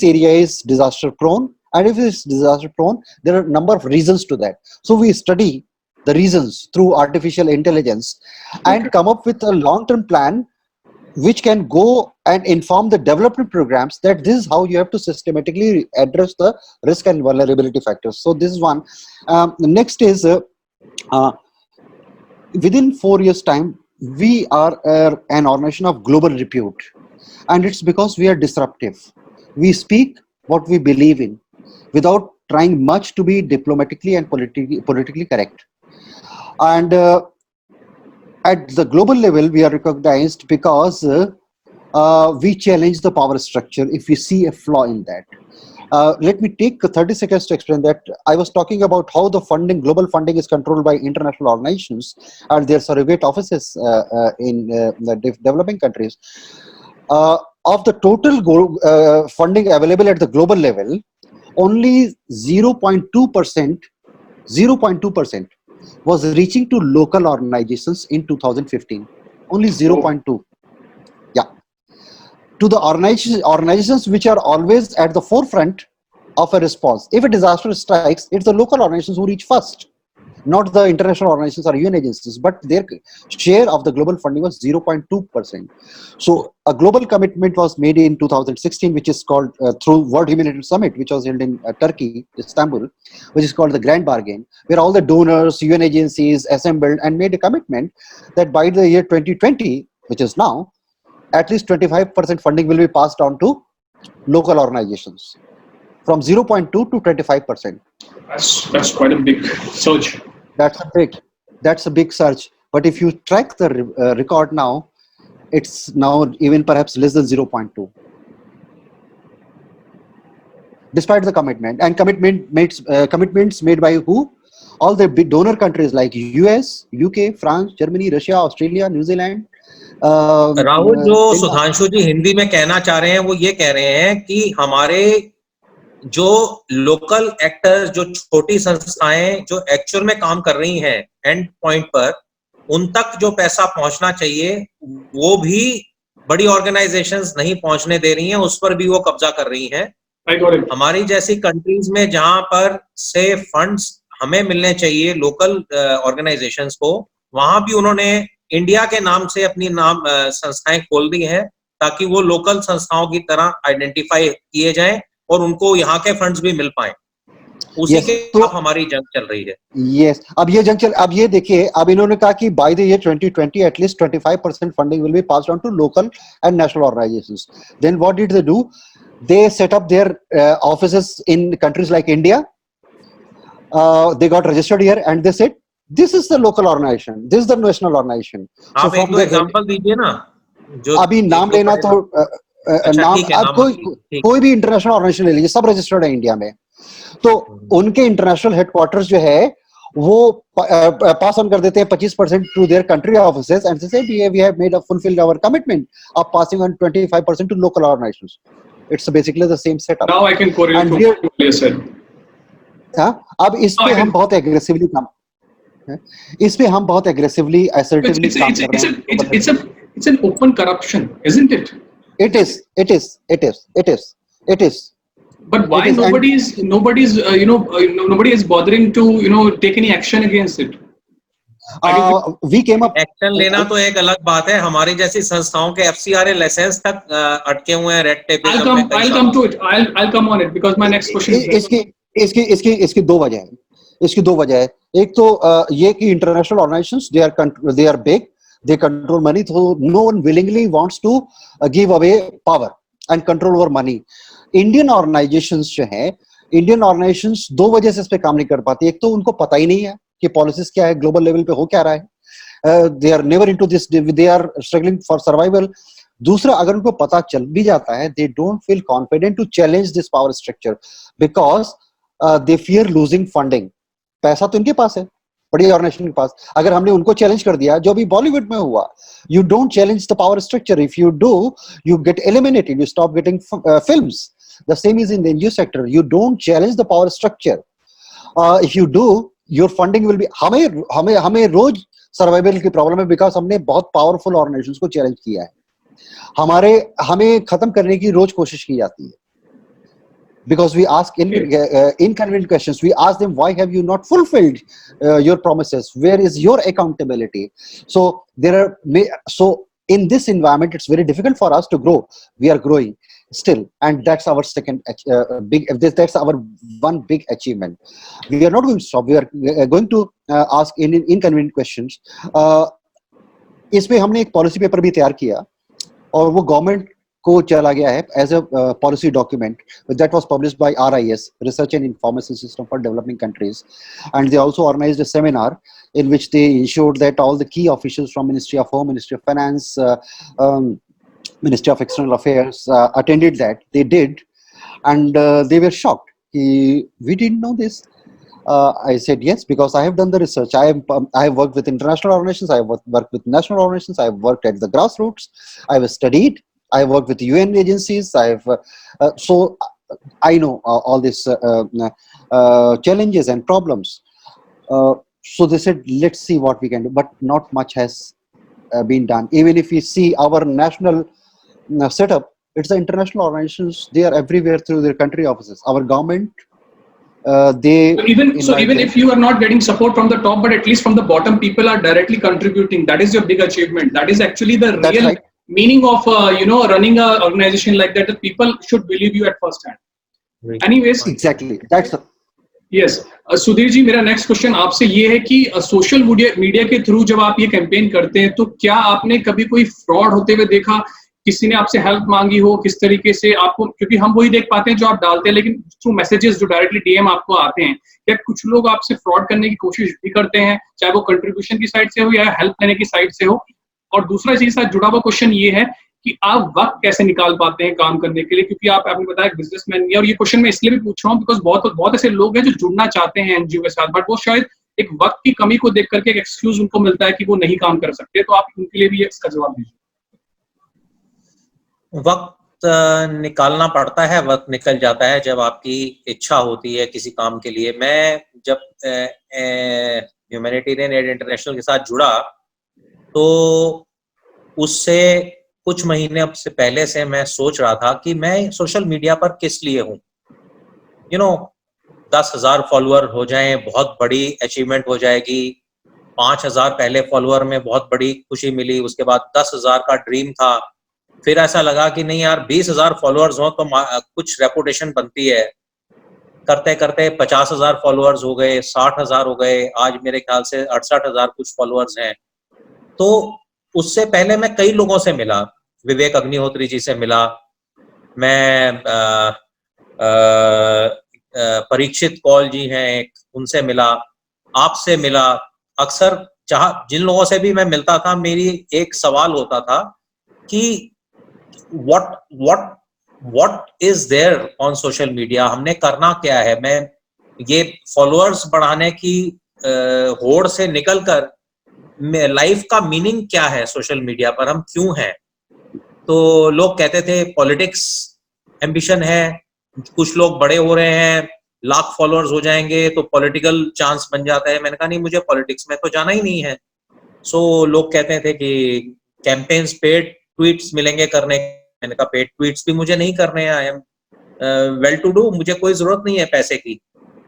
area is disaster prone, and if it's disaster prone, there are a number of reasons to that. So we study the reasons through artificial intelligence and come up with a long-term plan which can go and inform the development programs that this is how you have to systematically address the risk and vulnerability factors. So this is one. The next is within 4 years time, we are an organization of global repute, and it's because we are disruptive. We speak what we believe in. without trying much to be diplomatically and politically correct. And at the global level, we are recognized because we challenge the power structure if we see a flaw in that. Let me take 30 seconds to explain that. I was talking about how the funding, global funding, is controlled by international organizations and their surrogate offices in the developing countries. Of the total funding available at the global level, only 0.2% was reaching to local organizations in 2015. Only 0.2. Yeah. To the organizations which are always at the forefront of a response. If a disaster strikes, it's the local organizations who reach first, not the international organizations or UN agencies, but their share of the global funding was 0.2%. So a global commitment was made in 2016, which is called through World Humanitarian Summit, which was held in Turkey, Istanbul, which is called the Grand Bargain, where all the donors, UN agencies assembled and made a commitment that by the year 2020, which is now, at least 25% funding will be passed on to local organizations, from 0.2 to 25%. That's quite a big surge. That's a big surge. But if you track the record now, it's now even perhaps less than 0.2. Despite the commitment and commitments made by who? All the big donor countries like US, UK, France, Germany, Russia, Australia, New Zealand. Rahul, जो सुधांशु जी हिंदी में कहना चाह रहे हैं वो ये कह रहे हैं कि हमारे जो लोकल एक्टर्स, जो छोटी संस्थाएं जो एक्चुअल में काम कर रही हैं एंड पॉइंट पर, उन तक जो पैसा पहुंचना चाहिए वो भी बड़ी ऑर्गेनाइजेशंस नहीं पहुंचने दे रही हैं, उस पर भी वो कब्जा कर रही हैं। हमारी जैसी कंट्रीज में जहां पर से फंड्स हमें मिलने चाहिए लोकल ऑर्गेनाइजेशंस को, वहां भी उन्होंने इंडिया के नाम से अपनी संस्थाएं खोल दी हैं ताकि वो लोकल संस्थाओं की तरह आइडेंटिफाई किए जाएं और उनको यहाँ के फंड्स भी मिल पाएं। उसी के खिलाफ हमारी जंग चल रही है। यस, अब ये देखिए, अब इन्होंने कहा कि by the year 2020 at least 25% funding will be passed on to local and national organizations. Then what did they do? They set up their offices in countries like India. They got registered here and they said, this is the local organization, this is the national organization. आप एक दो example दीजिए ना। जो अभी नाम लेना तो नाम, अब कोई भी इंटरनेशनल ऑर्गेनाइजेशन ले लीजिए, सब रजिस्टर्ड है इंडिया में, तो उनके इंटरनेशनल हेडक्वार्टर्स जो है वो पास ऑन कर देते हैं 25% to their country offices and से we have made fulfilled our commitment of passing on 25% to local organizations. It's basically the same setup. Now I can correlate to what you said. अब इस पे हम बहुत aggressively काम, इस पे हम बहुत एग्रेसिवली असर्टिवली काम कर रहे हैं. It's an open corruption, isn't it? It is. But why nobody is bothering to take any action against it? We came up. Action लेना तो एक अलग बात है, हमारी जैसी संस्थाओं के FCRA लाइसेंस तक अटके हुए हैं red tape. I'll come to it. I'll come on it because my next question is इसकी दो वजह है. एक तो ये कि international organisations they are big, they control money, so no one willingly wants to give away power and control over money. Indian organisations जो है, इंडियन ऑर्गेनाइजेशंस दो वजह से इस पे काम नहीं कर पाती. एक तो उनको पता ही नहीं है कि पॉलिसीज क्या है, ग्लोबल लेवल पे हो क्या रहा है. They are never into this, they are struggling for survival. दूसरा, अगर उनको पता चल भी जाता है, they don't feel confident to challenge this power structure because they fear losing funding. पैसा तो इनके पास है, बड़ी ऑर्गेनाइजेशन के पास. अगर हमने उनको चैलेंज कर दिया, जो अभी बॉलीवुड में हुआ, you don't challenge the power structure. If you do, you get eliminated, you stop getting films. The same is in the NGO sector. You don't challenge the power structure. If you do, your funding will be. हमें रोज survival की problem है because हमने बहुत powerful organisations को challenge किया है. हमें खत्म करने की रोज कोशिश की जाती है. Because we ask inconvenient questions. We ask them, why have you not fulfilled your promises? Where is your accountability? So in this environment, it's very difficult for us to grow. We are growing still, and that's our second that's our one big achievement. We are not going to stop. We are going to ask inconvenient questions. इस पे हमने एक policy paper भी तैयार किया और वो government को चला गया है as a policy document that was published by RIS, Research and Information System for Developing Countries, and they also organized a seminar in which they ensured that all the key officials from Ministry of Home, Ministry of Finance, Ministry of External Affairs attended that. They did, and they were shocked. We didn't know this. I said yes, because I have done the research. I have worked with international organizations. I have worked with national organizations. I have worked at the grassroots. I have studied. I have worked with UN agencies. I have so I know all these challenges and problems. So they said, let's see what we can do. But not much has been done. Even if we see our national setup, it's the international organizations. They are everywhere through their country offices. Our government. Even if you are not getting support from the top, but at least from the bottom, people are directly contributing. That is your big achievement. That is actually the real meaning of running an organization like that. That people should believe you at first hand. Right. Anyways, exactly. That's yes. Sudhir ji, मेरा next question आपसे ये है कि social media के through जब आप ये campaign करते हैं, तो क्या आपने कभी कोई फ्रॉड होते हुए देखा? किसी ने आपसे हेल्प मांगी हो? किस तरीके से आपको, क्योंकि हम वही देख पाते हैं जो आप डालते हैं, लेकिन थ्रू मैसेजेस जो डायरेक्टली डीएम आपको आते हैं, क्या कुछ लोग आपसे फ्रॉड करने की कोशिश भी करते हैं, चाहे वो कंट्रीब्यूशन की साइड से हो या हेल्प लेने की साइड से हो? और दूसरा चीज साथ जुड़ा हुआ क्वेश्चन ये है कि आप वक्त कैसे निकाल पाते हैं काम करने के लिए, क्योंकि आपने बताया बिजनेसमैन, और ये क्वेश्चन मैं इसलिए भी पूछ रहा हूँ बिकॉज बहुत ऐसे लोग हैं जो जुड़ना चाहते हैं एनजीओ के साथ, बट वो शायद एक वक्त की कमी को देख करके एक एक्सक्यूज उनको मिलता है कि वो नहीं काम कर सकते, तो आप उनके लिए भी इसका जवाब दीजिए। वक्त निकालना पड़ता है, वक्त निकल जाता है जब आपकी इच्छा होती है किसी काम के लिए। मैं जब ह्यूमैनिटेरियन एड इंटरनेशनल के साथ जुड़ा तो उससे कुछ महीने से पहले से मैं सोच रहा था कि मैं सोशल मीडिया पर किस लिए हूँ। 10,000 फॉलोअर हो जाएं, बहुत बड़ी अचीवमेंट हो जाएगी। 5,000 पहले फॉलोअर में बहुत बड़ी खुशी मिली, उसके बाद 10,000 का ड्रीम था। फिर ऐसा लगा कि नहीं यार, 20,000 फॉलोअर्स हो तो कुछ रेपुटेशन बनती है। करते करते 50,000 फॉलोअर्स हो गए, 60,000 हो गए, आज मेरे ख्याल से 68,000 कुछ फॉलोअर्स हैं। तो उससे पहले मैं कई लोगों से मिला, विवेक अग्निहोत्री जी से मिला, मैं परीक्षित कौल जी हैं एक, उनसे मिला, आपसे मिला। अक्सर जिन लोगों से भी मैं मिलता था, मेरी एक सवाल होता था कि what is there on social media, हमने करना क्या है? मैं ये फॉलोअर्स बढ़ाने की होड़ से निकलकर लाइफ का मीनिंग क्या है सोशल मीडिया पर, हम क्यों हैं? तो लोग कहते थे पॉलिटिक्स एम्बिशन है, कुछ लोग बड़े हो रहे हैं, लाख फॉलोअर्स हो जाएंगे तो पॉलिटिकल चांस बन जाता है। मैंने कहा नहीं, मुझे पॉलिटिक्स में तो जाना ही नहीं है। सो लोग कहते थे कि कैंपेन्स पेड ट्वीट्स मिलेंगे करने। मैंने कहा पेड ट्वीट्स भी मुझे नहीं करने हैं, I am well to do, मुझे कोई जरूरत नहीं है पैसे की,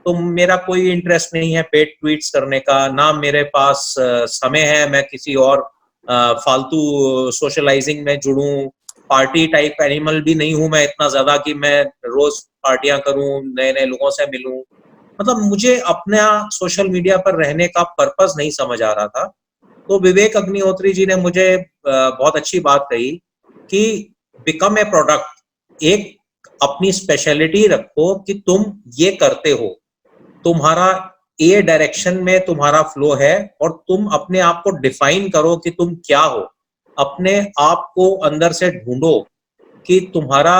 तो मेरा कोई इंटरेस्ट नहीं है पेड ट्वीट्स करने का, ना मेरे पास समय है मैं किसी और फालतू सोशलाइजिंग में जुड़ूं। पार्टी टाइप एनिमल भी नहीं हूं मैं इतना ज्यादा कि मैं रोज पार्टियां करूं, नए नए लोगों से मिलूं। मतलब मुझे अपना सोशल मीडिया पर रहने का पर्पस नहीं समझ आ रहा था। तो विवेक अग्निहोत्री जी ने मुझे बहुत अच्छी बात कही कि बिकम ए प्रोडक्ट, एक अपनी स्पेशलिटी रखो कि तुम ये करते हो, तुम्हारा ए डायरेक्शन में तुम्हारा फ्लो है, और तुम अपने आप को डिफाइन करो कि तुम क्या हो। अपने आप को अंदर से ढूंढो कि तुम्हारा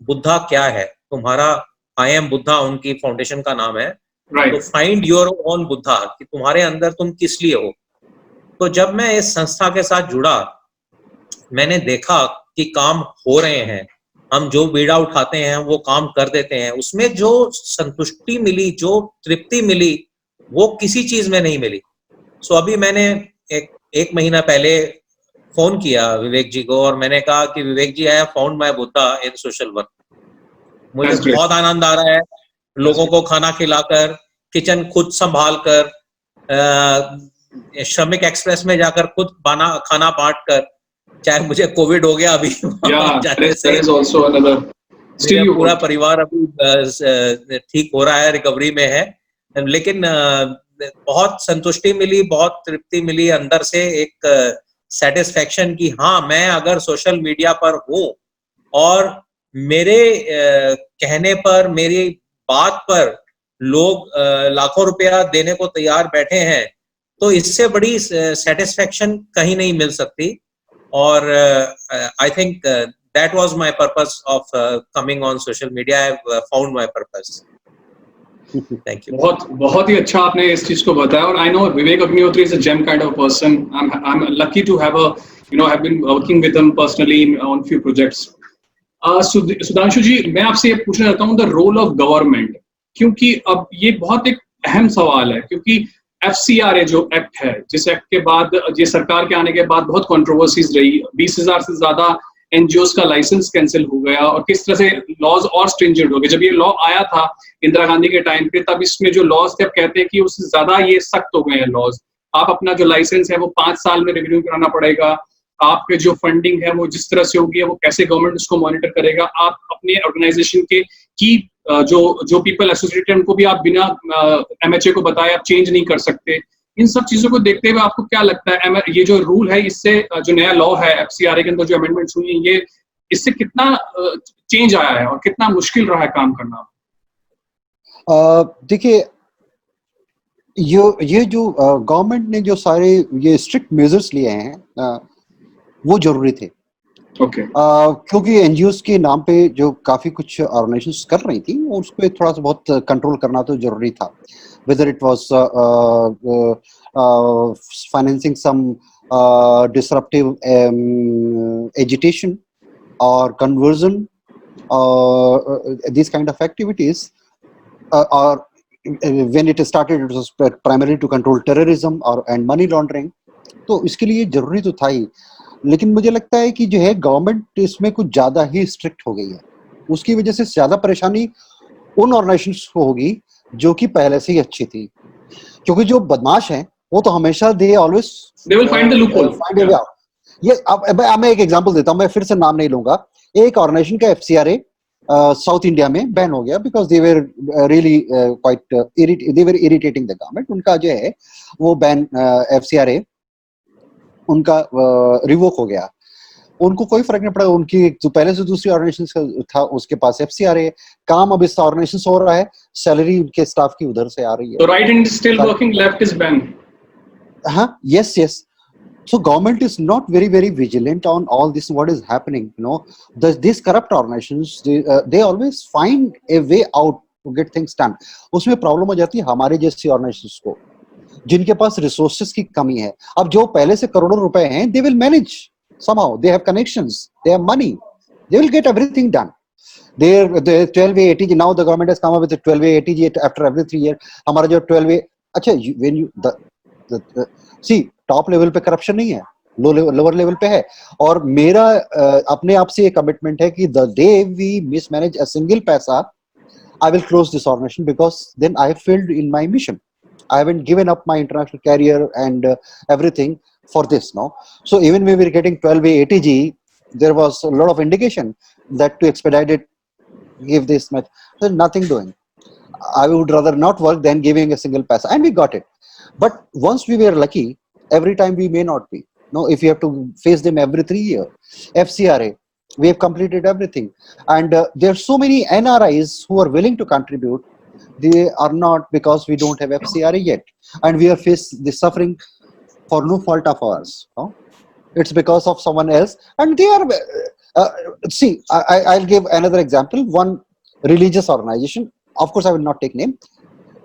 बुद्धा क्या है, तुम्हारा आई एम बुद्धा उनकी फाउंडेशन का नाम है। तो फाइंड योर ओन बुद्धा, कि तुम्हारे अंदर तुम किस लिए हो। तो जब मैं इस संस्था के साथ जुड़ा, मैंने देखा कि काम हो रहे हैं, हम जो बीड़ा उठाते हैं वो काम कर देते हैं। उसमें जो संतुष्टि मिली, जो तृप्ति मिली, वो किसी चीज में नहीं मिली। सो अभी मैंने एक महीना पहले फोन किया विवेक जी को, और मैंने कहा कि Vivek ji, I have found my Buddha in social work. मुझे बहुत आनंद आ रहा है लोगों को खाना खिलाकर, किचन खुद संभाल कर, श्रमिक एक्सप्रेस में जाकर खुद खाना बांट कर, चाहे मुझे कोविड हो गया अभी पूरा परिवार अभी ठीक हो रहा है, रिकवरी में है, लेकिन बहुत संतुष्टि मिली, बहुत तृप्ति मिली अंदर से, एक सेटिस्फेक्शन की हाँ, मैं अगर सोशल मीडिया पर हूँ और मेरे कहने पर, मेरी बात पर लोग लाखों रुपया देने को तैयार बैठे हैं, तो इससे बड़ी सेटिस्फेक्शन कहीं नहीं मिल सकती। और I think that was my purpose of coming on social media. I found my purpose. Thank you. बहुत ही अच्छा आपने इस चीज को बताया। और I know Vivek Agnihotri is a gem kind of person. I'm lucky to have I've been working with him personally on few projects. Sudhanshu ji, मैं आपसे ये पूछना चाहता हूँ द रोल ऑफ गवर्नमेंट, क्योंकि अब ये बहुत एक अहम सवाल है, क्योंकि FCRA जो एक्ट है, जिस एक्ट के बाद, ये सरकार के आने के बाद बहुत कंट्रोवर्सीज रही, 20,000 से ज्यादा एनजीओस का लाइसेंस कैंसिल हो गया, और किस तरह से लॉज और स्ट्रिंजेंट हो गए। जब ये लॉ आया था इंदिरा गांधी के टाइम पे, तब इसमें जो लॉज थे, अब कहते हैं कि उससे ज्यादा ये सख्त हो गए हैं लॉज। आप अपना जो लाइसेंस है वो 5 साल में रिन्यू कराना पड़ेगा, आपके जो फंडिंग है वो जिस तरह से होगी, वो कैसे गवर्नमेंट उसको मॉनिटर करेगा, आप अपने ऑर्गेनाइजेशन के की जो पीपल एसोसिएटेड उनको भी आप बिना MHA को बताए आप चेंज नहीं कर सकते। इन सब चीजों को देखते हुए आपको क्या लगता है, ये जो रूल है, इससे जो नया लॉ है FCRA के अंदर जो अमेंडमेंट्स हुई हैं, ये इससे कितना चेंज आया है और कितना मुश्किल रहा है काम करना? देखिए, ये जो गवर्नमेंट ने जो सारे ये स्ट्रिक्ट मेजर्स लिए हैं वो जरूरी थे। ओके। क्योंकि एनजीओस के नाम पे जो काफी कुछ ऑर्गेनाइजेशंस कर रही थी, उस पे थोड़ा सा बहुत कंट्रोल करना तो जरूरी था। Whether it was financing some disruptive agitation or conversion, these kind of activities, or when it started, it was primarily to control terrorism and money laundering. तो इसके लिए जरूरी तो था ही, लेकिन मुझे लगता है कि जो है गवर्नमेंट इसमें कुछ ज्यादा ही स्ट्रिक्ट हो गई है। उसकी वजह से ज्यादा परेशानी उन ऑर्गेनाइजेशंस को होगी जो कि पहले से ही अच्छी थी, क्योंकि जो बदमाश हैं वो तो हमेशा they will find the loophole. ये अब मैं एक एग्जांपल देता हूं, मैं फिर से नाम नहीं लूंगा। एक ऑर्गेनाइजेशन का FCRA साउथ इंडिया में बैन हो गया because they were really they were irritating the government. उनका जो है वो बैन FCRA उनका रिवोक हो गया। उनको कोई फर्क नहीं पड़ा, उनकी जो पहले से दूसरी ऑर्गेनाइजेशन था उसके पास FCRA, काम अब इस ऑर्गेनाइजेशन से हो रहा है, सैलरी उनके स्टाफ की उधर से आ रही है। So right hand is still working, left is banned. Yes. So government is not very vigilant on all this what is happening. These corrupt organizations, they always find a way out to get things done. उसमें problem हो जाती है हमारे जैसी organisations को, जिनके पास resources की कमी है। अब जो पहले से करोड़ों रुपए हैं, they will manage somehow, they have connections, they have money, they will get everything done. The 12A ATG, now the government has come up with a 12A ATG after every 3 years. हमारा जो 12A, अच्छा, when you see top level पे corruption नहीं है, lower level पे है। और मेरा अपने आप से ये कमिटमेंट है कि the day we mismanage a single पैसा, I will close this organization because then I failed in my mission. I haven't given up my international career and everything for this, no? So even when we were getting 12A ATG, there was a lot of indication that to expedite it, give this much. There's nothing doing. I would rather not work than giving a single pass, and we got it. But once we were lucky, every time we may not be. No, if you have to face them every 3 years, FCRA, we have completed everything, and there are so many NRIs who are willing to contribute. They are not, because we don't have FCRA yet, and we are faced the suffering for no fault of ours. No? It's because of someone else, and they are. See, I'll give another example. One religious organization, of course, I will not take name.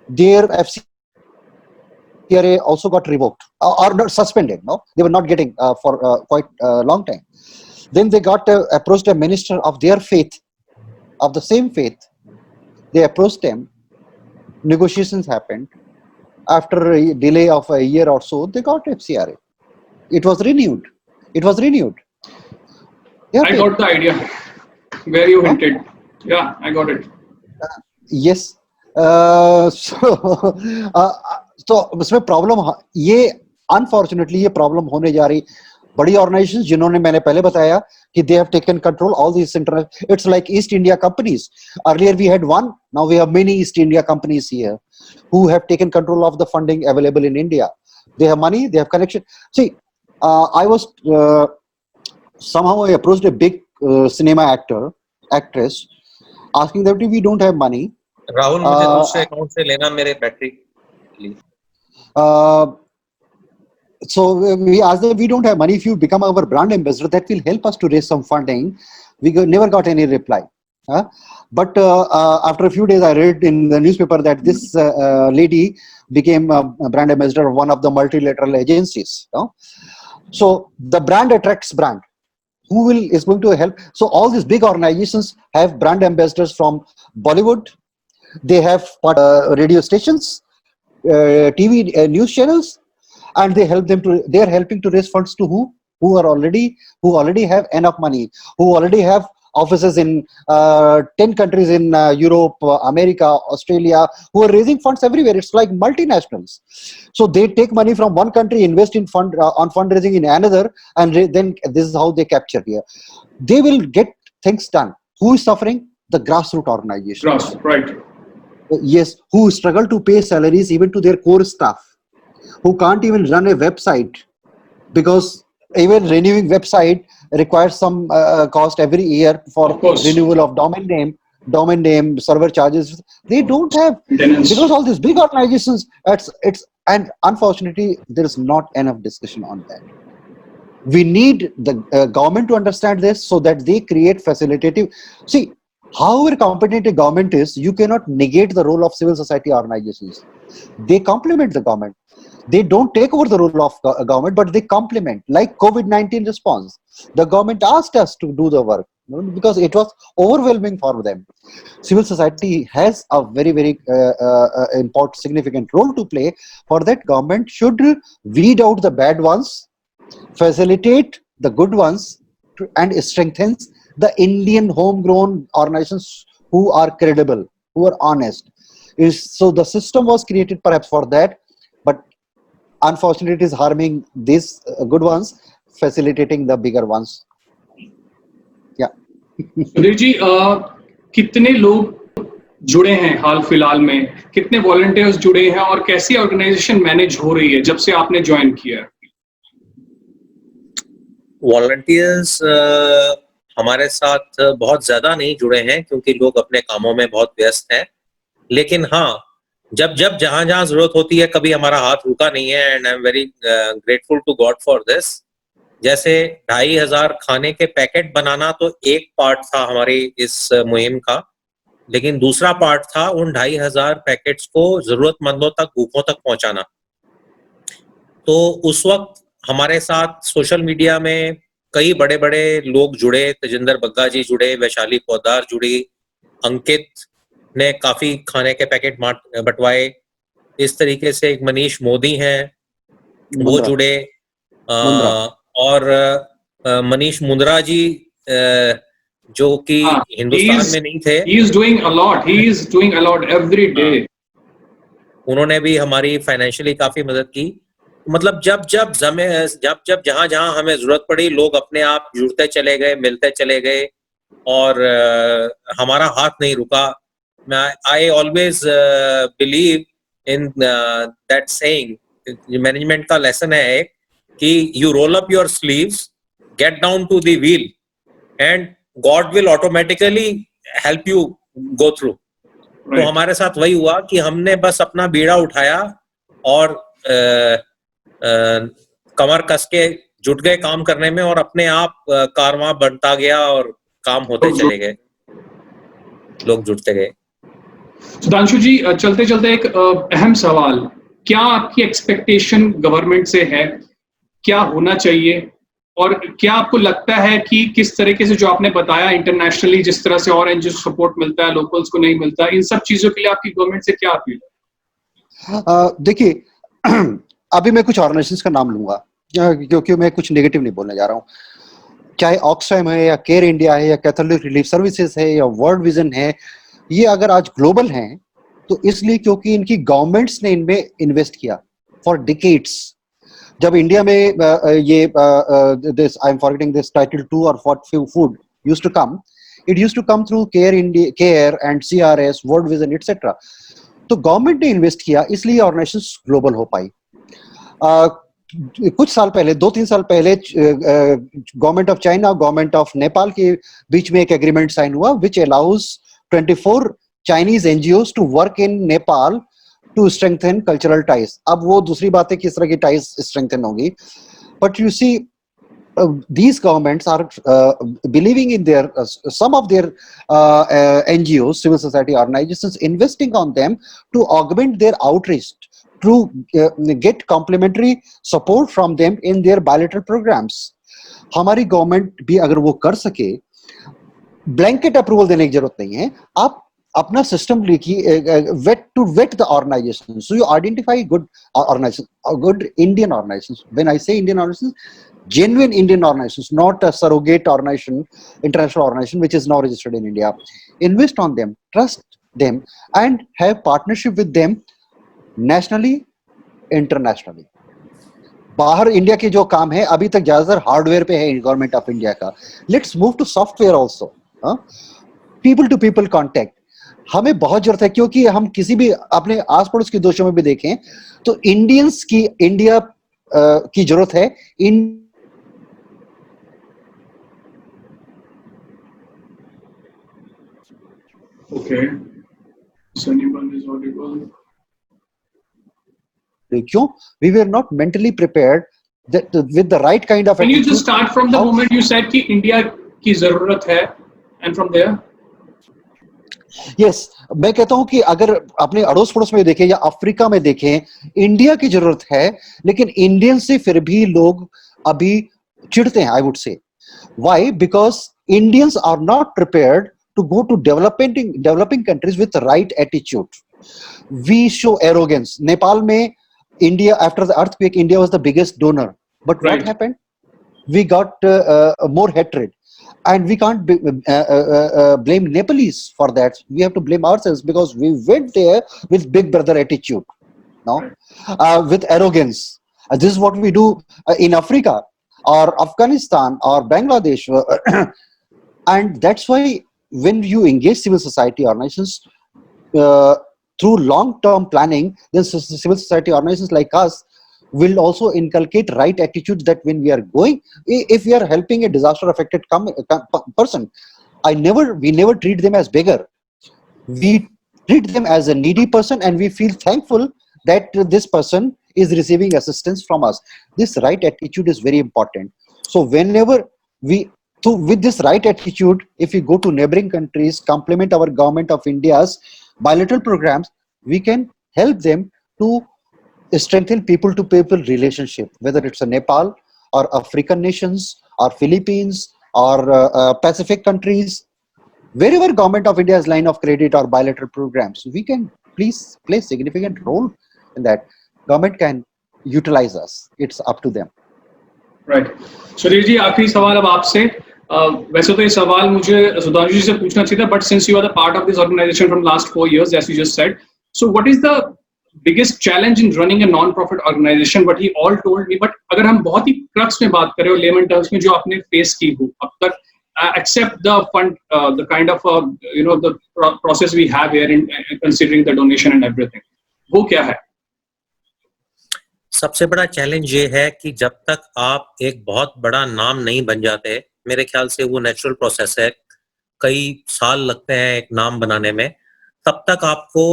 Their FCRA also got revoked or not suspended. No, they were not getting for quite a long time. Then they got approached a minister of their faith, of the same faith. They approached him. Negotiations happened. After a delay of a year or so, they got FCRA. It was renewed. I got the idea where you hinted. Yeah, I got it. Yes. So उसमें problem ये unfortunately ये problem होने जा रही। बड़ी organisations जिन्होंने मैंने पहले बताया कि they have taken control all these international, it's like East India companies. Earlier we had one, now we have many East India companies here who have taken control of the funding available in India. They have money, they have connection. See, I was somehow I approached a big cinema actress, asking that we don't have money. Rahul मुझे Uh, दूसरे account से लेना मेरे battery please. uh, so we asked them, we don't have money. If you become our brand ambassador, that will help us to raise some funding. We never got any reply. But after a few days, I read in the newspaper that this lady became a brand ambassador of one of the multilateral agencies. So the brand attracts brand. Who is going to help? So all these big organizations have brand ambassadors from Bollywood. They have radio stations, TV news channels, and they help them to. They are helping to raise funds to who already have enough money, who already have offices in 10 countries in Europe, America, Australia, who are raising funds everywhere. It's like multinationals. So they take money from one country, invest in on fundraising in another, and then this is how they capture here. They will get things done. Who is suffering? The grassroots organizations. Right. Yes, who struggle to pay salaries even to their core staff, who can't even run a website because even renewing website requires some cost every year for renewal of domain name, server charges. They don't have, because all these big organizations, and unfortunately there is not enough discussion on that. We need the government to understand this so that they create facilitative. See, however competent a government is, you cannot negate the role of civil society organizations. They complement the government. They don't take over the role of government, but they complement. Like COVID-19 response, the government asked us to do the work because it was overwhelming for them. Civil society has a very, very important, significant role to play. For that, government should weed out the bad ones, facilitate the good ones, and strengthens the Indian homegrown organizations who are credible, who are honest. So the system was created perhaps for that, but unfortunately it is harming these good ones, facilitating the bigger ones. Yeah. Sudhir ji, कितने लोग जुड़े हैं हाल फिलहाल में, कितने volunteers जुड़े हैं और कैसी ऑर्गेनाइजेशन मैनेज हो रही है जब से आपने ज्वाइन किया? वॉलंटियर्स हमारे साथ बहुत ज्यादा नहीं जुड़े हैं क्योंकि लोग अपने कामों में बहुत व्यस्त हैं, लेकिन हाँ, जब जहां जरूरत होती है कभी हमारा हाथ रुका नहीं है, and I am very grateful to God for this. जैसे 2500 खाने के पैकेट बनाना तो एक पार्ट था हमारी इस मुहिम का, लेकिन दूसरा पार्ट था उन 2500 पैकेट्स को जरूरतमंदों तक, भूखों तक पहुंचाना. तो उस वक्त हमारे साथ सोशल मीडिया में कई बड़े बड़े लोग जुड़े. तेजिंदर बग्गा जी जुड़े, वैशाली पोद्दार जुड़ी, अंकित ने काफी खाने के पैकेट बंटवाए. इस तरीके से एक मनीष मोदी हैं, वो जुड़े, और मनीष मुंद्रा जी जो कि हिंदुस्तान में नहीं थे. He is doing a lot every day. उन्होंने भी हमारी फाइनेंशियली काफी मदद की. मतलब जब जहां हमें जरूरत पड़ी, लोग अपने आप जुड़ते चले गए, मिलते चले गए, और हमारा हाथ नहीं रुका. I always believe in that saying. Management का लेसन है एक कि you roll up your sleeves, get down to the wheel, and God will automatically help you go through. तो हमारे साथ वही हुआ कि हमने बस अपना बीड़ा उठाया और कमर कस के जुट गए काम करने में, और अपने आप कारवां बढ़ता गया और काम होते चले गए, लोग जुड़ते गए. सुधांशु जी, चलते चलते एक अहम सवाल, क्या आपकी एक्सपेक्टेशन गवर्नमेंट से है, क्या होना चाहिए, और क्या आपको लगता है कि किस तरीके से जो आपने बताया इंटरनेशनली जिस तरह से और एनजीओ सपोर्ट मिलता है, लोकल्स को नहीं मिलता, इन सब चीजों के लिए आपकी गवर्नमेंट से क्या अपील है? देखिए, अभी मैं कुछ ऑर्गेनाइजेशंस का नाम लूंगा क्योंकि मैं कुछ नेगेटिव नहीं बोलने जा रहा हूँ. चाहे ऑक्सफैम है या केयर इंडिया है या कैथोलिक रिलीफ सर्विसेज है या वर्ल्ड विजन है, ये अगर आज ग्लोबल हैं तो इसलिए क्योंकि इनकी गवर्नमेंट्स ने इनमें इन्वेस्ट किया फॉर डिकेड्स. जब इंडिया में ये this I am forgetting this title 2 और food used to come, it used to come through CARE and CRS, World Vision etcetera. तो गवर्नमेंट ने इन्वेस्ट किया, इसलिए ऑर्गेनाइजेशंस ग्लोबल हो पाई. कुछ साल पहले 2-3 साल पहले government of China government of Nepal के बीच में एक एग्रीमेंट साइन हुआ which allows 24 Chinese NGOs to work in Nepal to strengthen cultural ties. अब वो दूसरी बात है किस तरह की टाइज स्ट्रेंथन होगी, but you see these governments are believing in their some of their NGOs, civil society organizations, investing on them to augment their outreach, to get complementary support from them in their bilateral programs. हमारी government भी अगर वो कर सके, blanket approval देने की जरूरत नहीं है, आप अपना सिस्टम लिखिए, vet the organization, so you identify good organization, good Indian organization. When I say Indian organization, genuine Indian organizations, not a surrogate organization, international organization which is now registered in India. Invest on them, trust them, and have partnership with them nationally, internationally. बाहर India के जो काम है अभी तक ज्यादातर hardware पे है गवर्नमेंट ऑफ इंडिया का. Let's move to software also. People to people contact हमें बहुत जरूरत है, क्योंकि हम किसी भी अपने आस पड़ोस के देशों में भी देखें तो इंडियंस की इंडिया की जरूरत है. Okay. So anyone is audible? क्यों? We were not mentally prepared that with the right kind of. Can you just start from the moment you said कि इंडिया की जरूरत है, and from there? Yes, मैं कहता हूं कि अगर अपने अड़ोस पड़ोस में देखें या अफ्रीका में देखें, इंडिया की जरूरत है, लेकिन इंडियन से फिर भी लोग अभी चिढ़ते हैं. I would say why? Because Indians are not prepared to go to developing countries with the right attitude. We show arrogance. Nepal में India, after the earthquake, India was the biggest donor. But Right. what happened? We got more hatred. And we can't blame Nepalese for that. We have to blame ourselves because we went there with big brother attitude. No? With arrogance. This is what we do in Africa or Afghanistan or Bangladesh. And that's why when you engage civil society organizations through long-term planning, then civil society organizations like us will also inculcate right attitudes that when we are going, if we are helping a disaster-affected person, we never treat them as beggar. We treat them as a needy person, and we feel thankful that this person is receiving assistance from us. This right attitude is very important. So whenever with this right attitude, if we go to neighboring countries, complement our government of India's bilateral programs, we can help them to strengthen people-to-people relationship, whether it's a Nepal or African nations or Philippines or Pacific countries. Wherever government of India's line of credit or bilateral programs, we can please play significant role in that. Government can utilize us. It's up to them. Right. Sudhir ji, आखिरी सवाल अब आपसे. वैसे तो ये सवाल मुझे सुधांशु जी से पूछना चाहिए था, but since you are the part of this organization from last 4 years, as you just said, so what is the biggest challenge in running a non-profit organization? What he all told me, but अगर हम बहुत ही crux में बात करें और layman terms में जो आपने face की हो अब तक, except the fund, the kind of the process we have here in considering the donation and everything, वो क्या है? सबसे बड़ा चैलेंज ये है कि जब तक आप एक बहुत बड़ा नाम नहीं बन जाते, मेरे ख्याल से वो नेचुरल प्रोसेस है, कई साल लगते हैं एक नाम बनाने में, तब तक आपको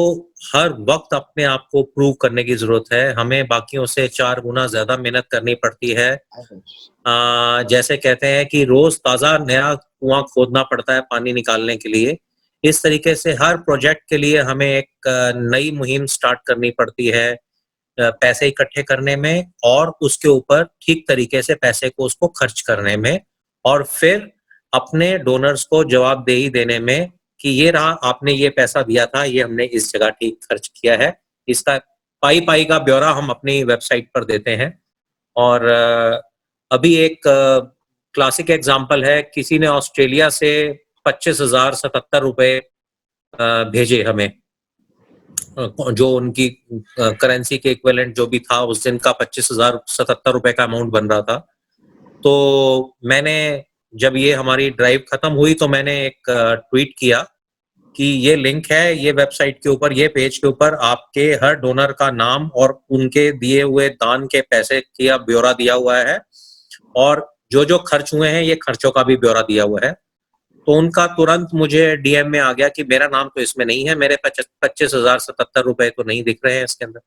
हर वक्त अपने आप को प्रूव करने की जरूरत है. हमें बाकियों से 4 गुना ज्यादा मेहनत करनी पड़ती है. जैसे कहते हैं कि रोज ताजा नया कुआं खोदना पड़ता है पानी निकालने के लिए, इस तरीके से हर प्रोजेक्ट के लिए हमें एक नई मुहिम स्टार्ट करनी पड़ती है, पैसे इकट्ठे करने में और उसके ऊपर ठीक तरीके से पैसे को उसको खर्च करने में, और फिर अपने डोनर्स को जवाबदेही देने में कि ये रहा, आपने ये पैसा दिया था, ये हमने इस जगह ठीक खर्च किया है. इसका पाई का ब्यौरा हम अपनी वेबसाइट पर देते हैं. और अभी एक क्लासिक एग्जांपल है, किसी ने ऑस्ट्रेलिया से 25,077 रुपए भेजे हमें, जो उनकी करेंसी के इक्विवेलेंट जो भी था उस दिन का 25,077 रुपए का अमाउंट बन रहा था. तो मैंने जब ये हमारी ड्राइव खत्म हुई तो मैंने एक ट्वीट किया कि ये लिंक है, ये वेबसाइट के ऊपर, ये पेज के ऊपर आपके हर डोनर का नाम और उनके दिए हुए दान के पैसे का ब्यौरा दिया हुआ है, और जो जो खर्च हुए हैं ये खर्चों का भी ब्यौरा दिया हुआ है। तो उनका तुरंत मुझे डीएम में आ गया कि मेरा नाम तो इसमें नहीं है, मेरे 25,077 रुपए तो नहीं दिख रहे हैं इसके अंदर।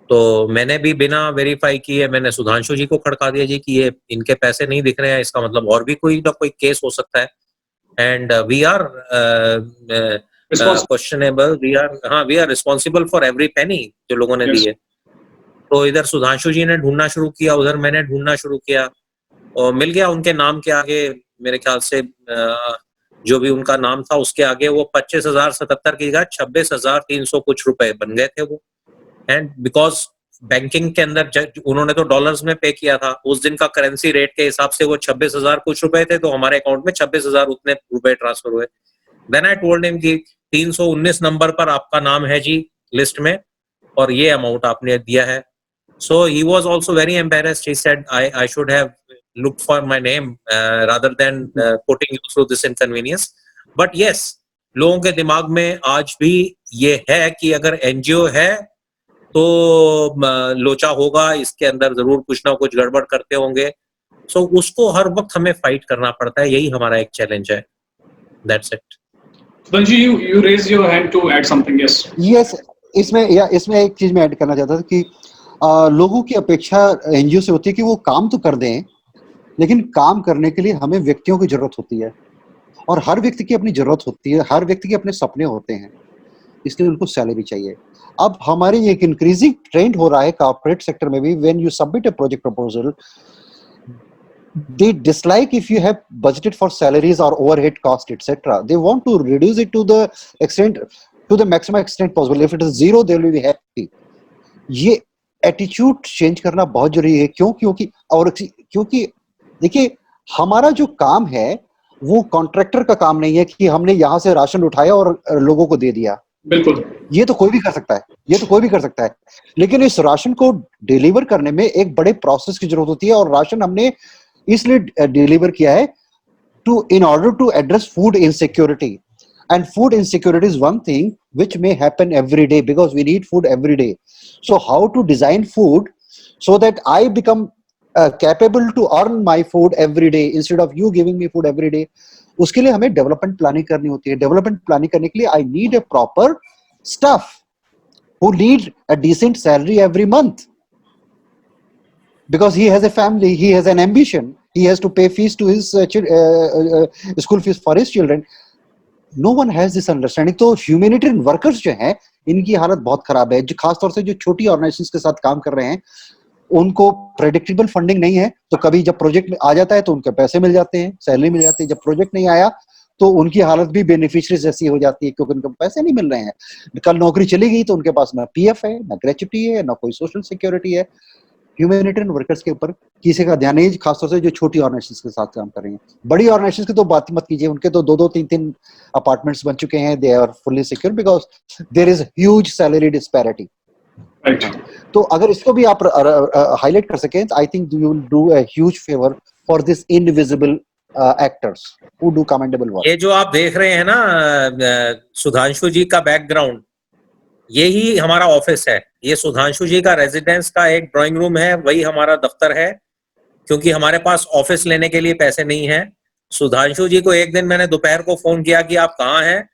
तो मैंने भी बिना वेरीफाई किए मैंने सुधांशु जी को खड़का दिया जी कि ये इनके पैसे नहीं दिख रहे हैं, इसका मतलब और भी कोई ना कोई केस हो सकता है, and we are questionable, we are responsible for every penny जो लोगों ने दी है। तो इधर सुधांशु जी ने ढूंढना शुरू किया, उधर मैंने ढूंढना शुरू किया, और मिल गया उनके नाम के आगे, मेरे ख्याल से जो भी उनका नाम था उसके आगे वो 25,077 की जगह 26,300 कुछ रुपए बन गए थे वो। एंड बिकॉज बैंकिंग के अंदर उन्होंने तो डॉलर्स में पे किया था, उस दिन का करेंसी रेट के हिसाब से वो 26,000 कुछ रुपए थे, तो हमारे अकाउंट में 26,000 उतने रुपए ट्रांसफर हुए। देन आई टोल्ड हिम कि 319 नंबर पर आपका नाम है जी लिस्ट में, और ये अमाउंट आपने दिया है। So he was also very embarrassed. He said, I should have looked for my name rather than putting you through this inconvenience. But yes, लोगों के दिमाग में आज भी ये है कि अगर एनजीओ है तो लोचा होगा, इसके अंदर जरूर कुछ ना कुछ गड़बड़ करते होंगे। So उसको हर वक्त हमें फाइट करना पड़ता है, यही हमारा एक चैलेंज है। That's it. Banji, you raised your hand to add something. Yes. Yes, इसमें एक चीज मैं ऐड करना चाहता था कि लोगों की अपेक्षा एनजीओ से होती है कि वो काम तो कर दें, लेकिन काम करने के लिए हमें व्यक्तियों की जरूरत होती है, और हर व्यक्ति की अपनी जरूरत होती है, हर व्यक्ति के अपने सपने होते हैं, इसलिए उनको सैलरी चाहिए। अब हमारे एक इंक्रीजिंग ट्रेंड हो रहा है कॉर्पोरेट सेक्टर में भी, when you submit a project proposal, they dislike if you have budgeted for salaries or overhead cost, etc. They want to reduce it to the extent, to the maximum extent possible. If it is zero, they will be happy. ये attitude change करना बहुत जरूरी है। क्योंकि देखिए, हमारा जो काम है वो कॉन्ट्रैक्टर का काम नहीं है कि हमने यहाँ से राशन उठाया और लोगों को दे दिया। बिल्कुल, ये तो कोई भी कर सकता है, लेकिन इस राशन को डिलीवर करने में एक बड़े प्रोसेस की जरूरत होती है, और राशन हमने इसलिए डिलीवर किया है in order to address food insecurity. And food insecurity is one thing which may happen every day, because we need food every day. So how to design food so that I become capable to earn my food every day instead of you giving me food every day? उसके लिए हमें development planning करनी होती है। Development planning करने के लिए I need a proper staff who need a decent salary every month, because he has a family, he has an ambition, he has to pay fees to his school fees for his children. No one has this understanding. तो humanitarian workers जो हैं, इनकी हालत बहुत खराब है। जो खासतौर से जो छोटी ऑर्गेनाइजेशंस के साथ काम कर रहे हैं, उनको प्रेडिक्टेबल फंडिंग नहीं है, तो कभी जब प्रोजेक्ट आ जाता है तो उनके पैसे मिल जाते हैं, सैलरी मिल जाती है। जब प्रोजेक्ट नहीं आया तो उनकी हालत भी बेनिफिशियरी जैसी हो जाती है, क्योंकि उनको पैसे नहीं मिल रहे हैं। कल नौकरी चली गई तो उनके पास ना पीएफ है, ना ग्रेच्युटी है, ना कोई सोशल सिक्योरिटी है। ह्यूमैनिटेरियन वर्कर्स के ऊपर किसी का ध्यान नहीं, खासतौर से जो छोटी ऑर्गेनाइजेशंस के साथ काम कर रही हैं। बड़ी ऑर्गेनाइजेशंस की तो बात मत कीजिए, उनके तो 2-2, 3-3 अपार्टमेंट्स बन चुके हैं। They are fully secure because there is huge salary disparity. तो अगर इसको भी आप हाईलाइट कर सकें, I think you will do a huge favour for this invisible actors who do commendable work. ये जो आप देख रहे हैं ना सुधांशु जी का बैकग्राउंड, यही हमारा ऑफिस है। ये सुधांशु जी का रेजिडेंस का एक ड्राइंग रूम है, वही हमारा दफ्तर है, क्योंकि हमारे पास ऑफिस लेने के लिए पैसे नहीं है। सुधांशु जी को एक दिन मैंने दोपहर को फोन किया कि आप कहाँ हैं,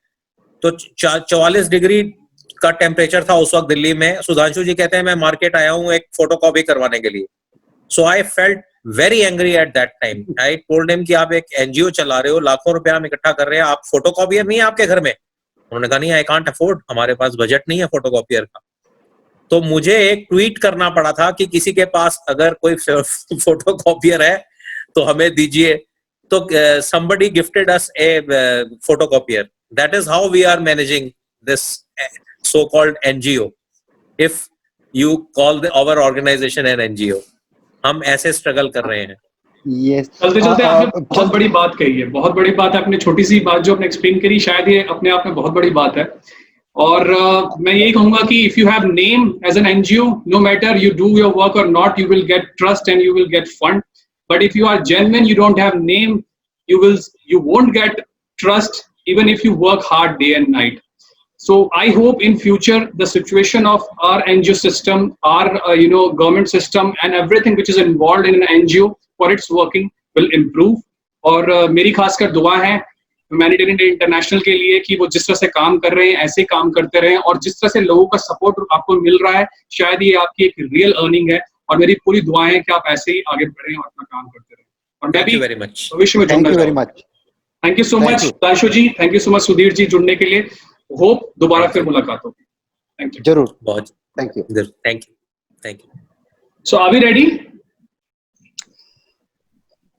तो 44 डिग्री का टेम्परेचर था उस वक्त दिल्ली में। सुधांशु जी कहते हैं मैं मार्केट आया हूँ एक फोटोकॉपी करवाने के लिए। So I felt very angry at that time. I told him कि आप एक एनजीओ चला रहे हो, लाखों रुपया हम इकट्ठा कर रहे हैं, आप फोटोकॉपियर नहीं है आपके घर में? उन्होंने कहा नहीं, आई कांट अफोर्ड, हमारे पास बजट नहीं है फोटोकॉपियर का। तो मुझे एक ट्वीट करना पड़ा था कि किसी के पास अगर कोई फोटोकॉपियर है तो हमें दीजिए। तो somebody gifted us a photocopier. That is how we are managing this so-called NGO. If you call our organization an NGO, हम ऐसे स्ट्रगल कर रहे हैं। Yes. चलते चलते आपने बहुत बड़ी बात कही है, बहुत बड़ी बात है। आपने छोटी सी बात जो आपने एक्सप्लेन करी, शायद ये अपने आप में बहुत बड़ी बात है। और मैं यही कहूंगा कि if you have name as an NGO, no matter you do your work और not, you will get trust and you will get fund. But if you are genuine, you don't have name, you won't get trust, even if you work hard day and night. So I hope in future the situation of our NGO system, our government system, and everything which is involved in an NGO for its working will improve. और मेरी खासकर दुआ है humanitarian day international के लिए कि वो जिस तरह से काम कर रहे हैं ऐसे काम करते रहें, और जिस तरह से लोगों का सपोर्ट आपको मिल रहा है शायद ये आपकी एक रियल अर्निंग है, और मेरी पूरी दुआएं हैं कि आप ऐसे ही आगे बढ़ें और अपना काम करते रहें। और मैं भी भविष्य में thank you very much. Thank you so much Dashu ji, thank you so much Sudhir ji जुड़ने के लिए। होप दोबारा फिर मुलाकात होगी। Thank you. जरूर, बहुत thank you. Thank you. So are we ready?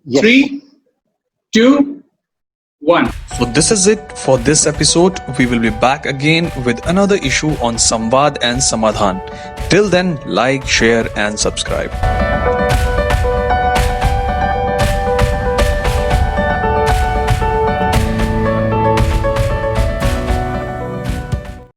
3, 2, 1. So this is it for this episode. We will be back again with another issue on Samvad and Samadhan. Till then, like, share and subscribe.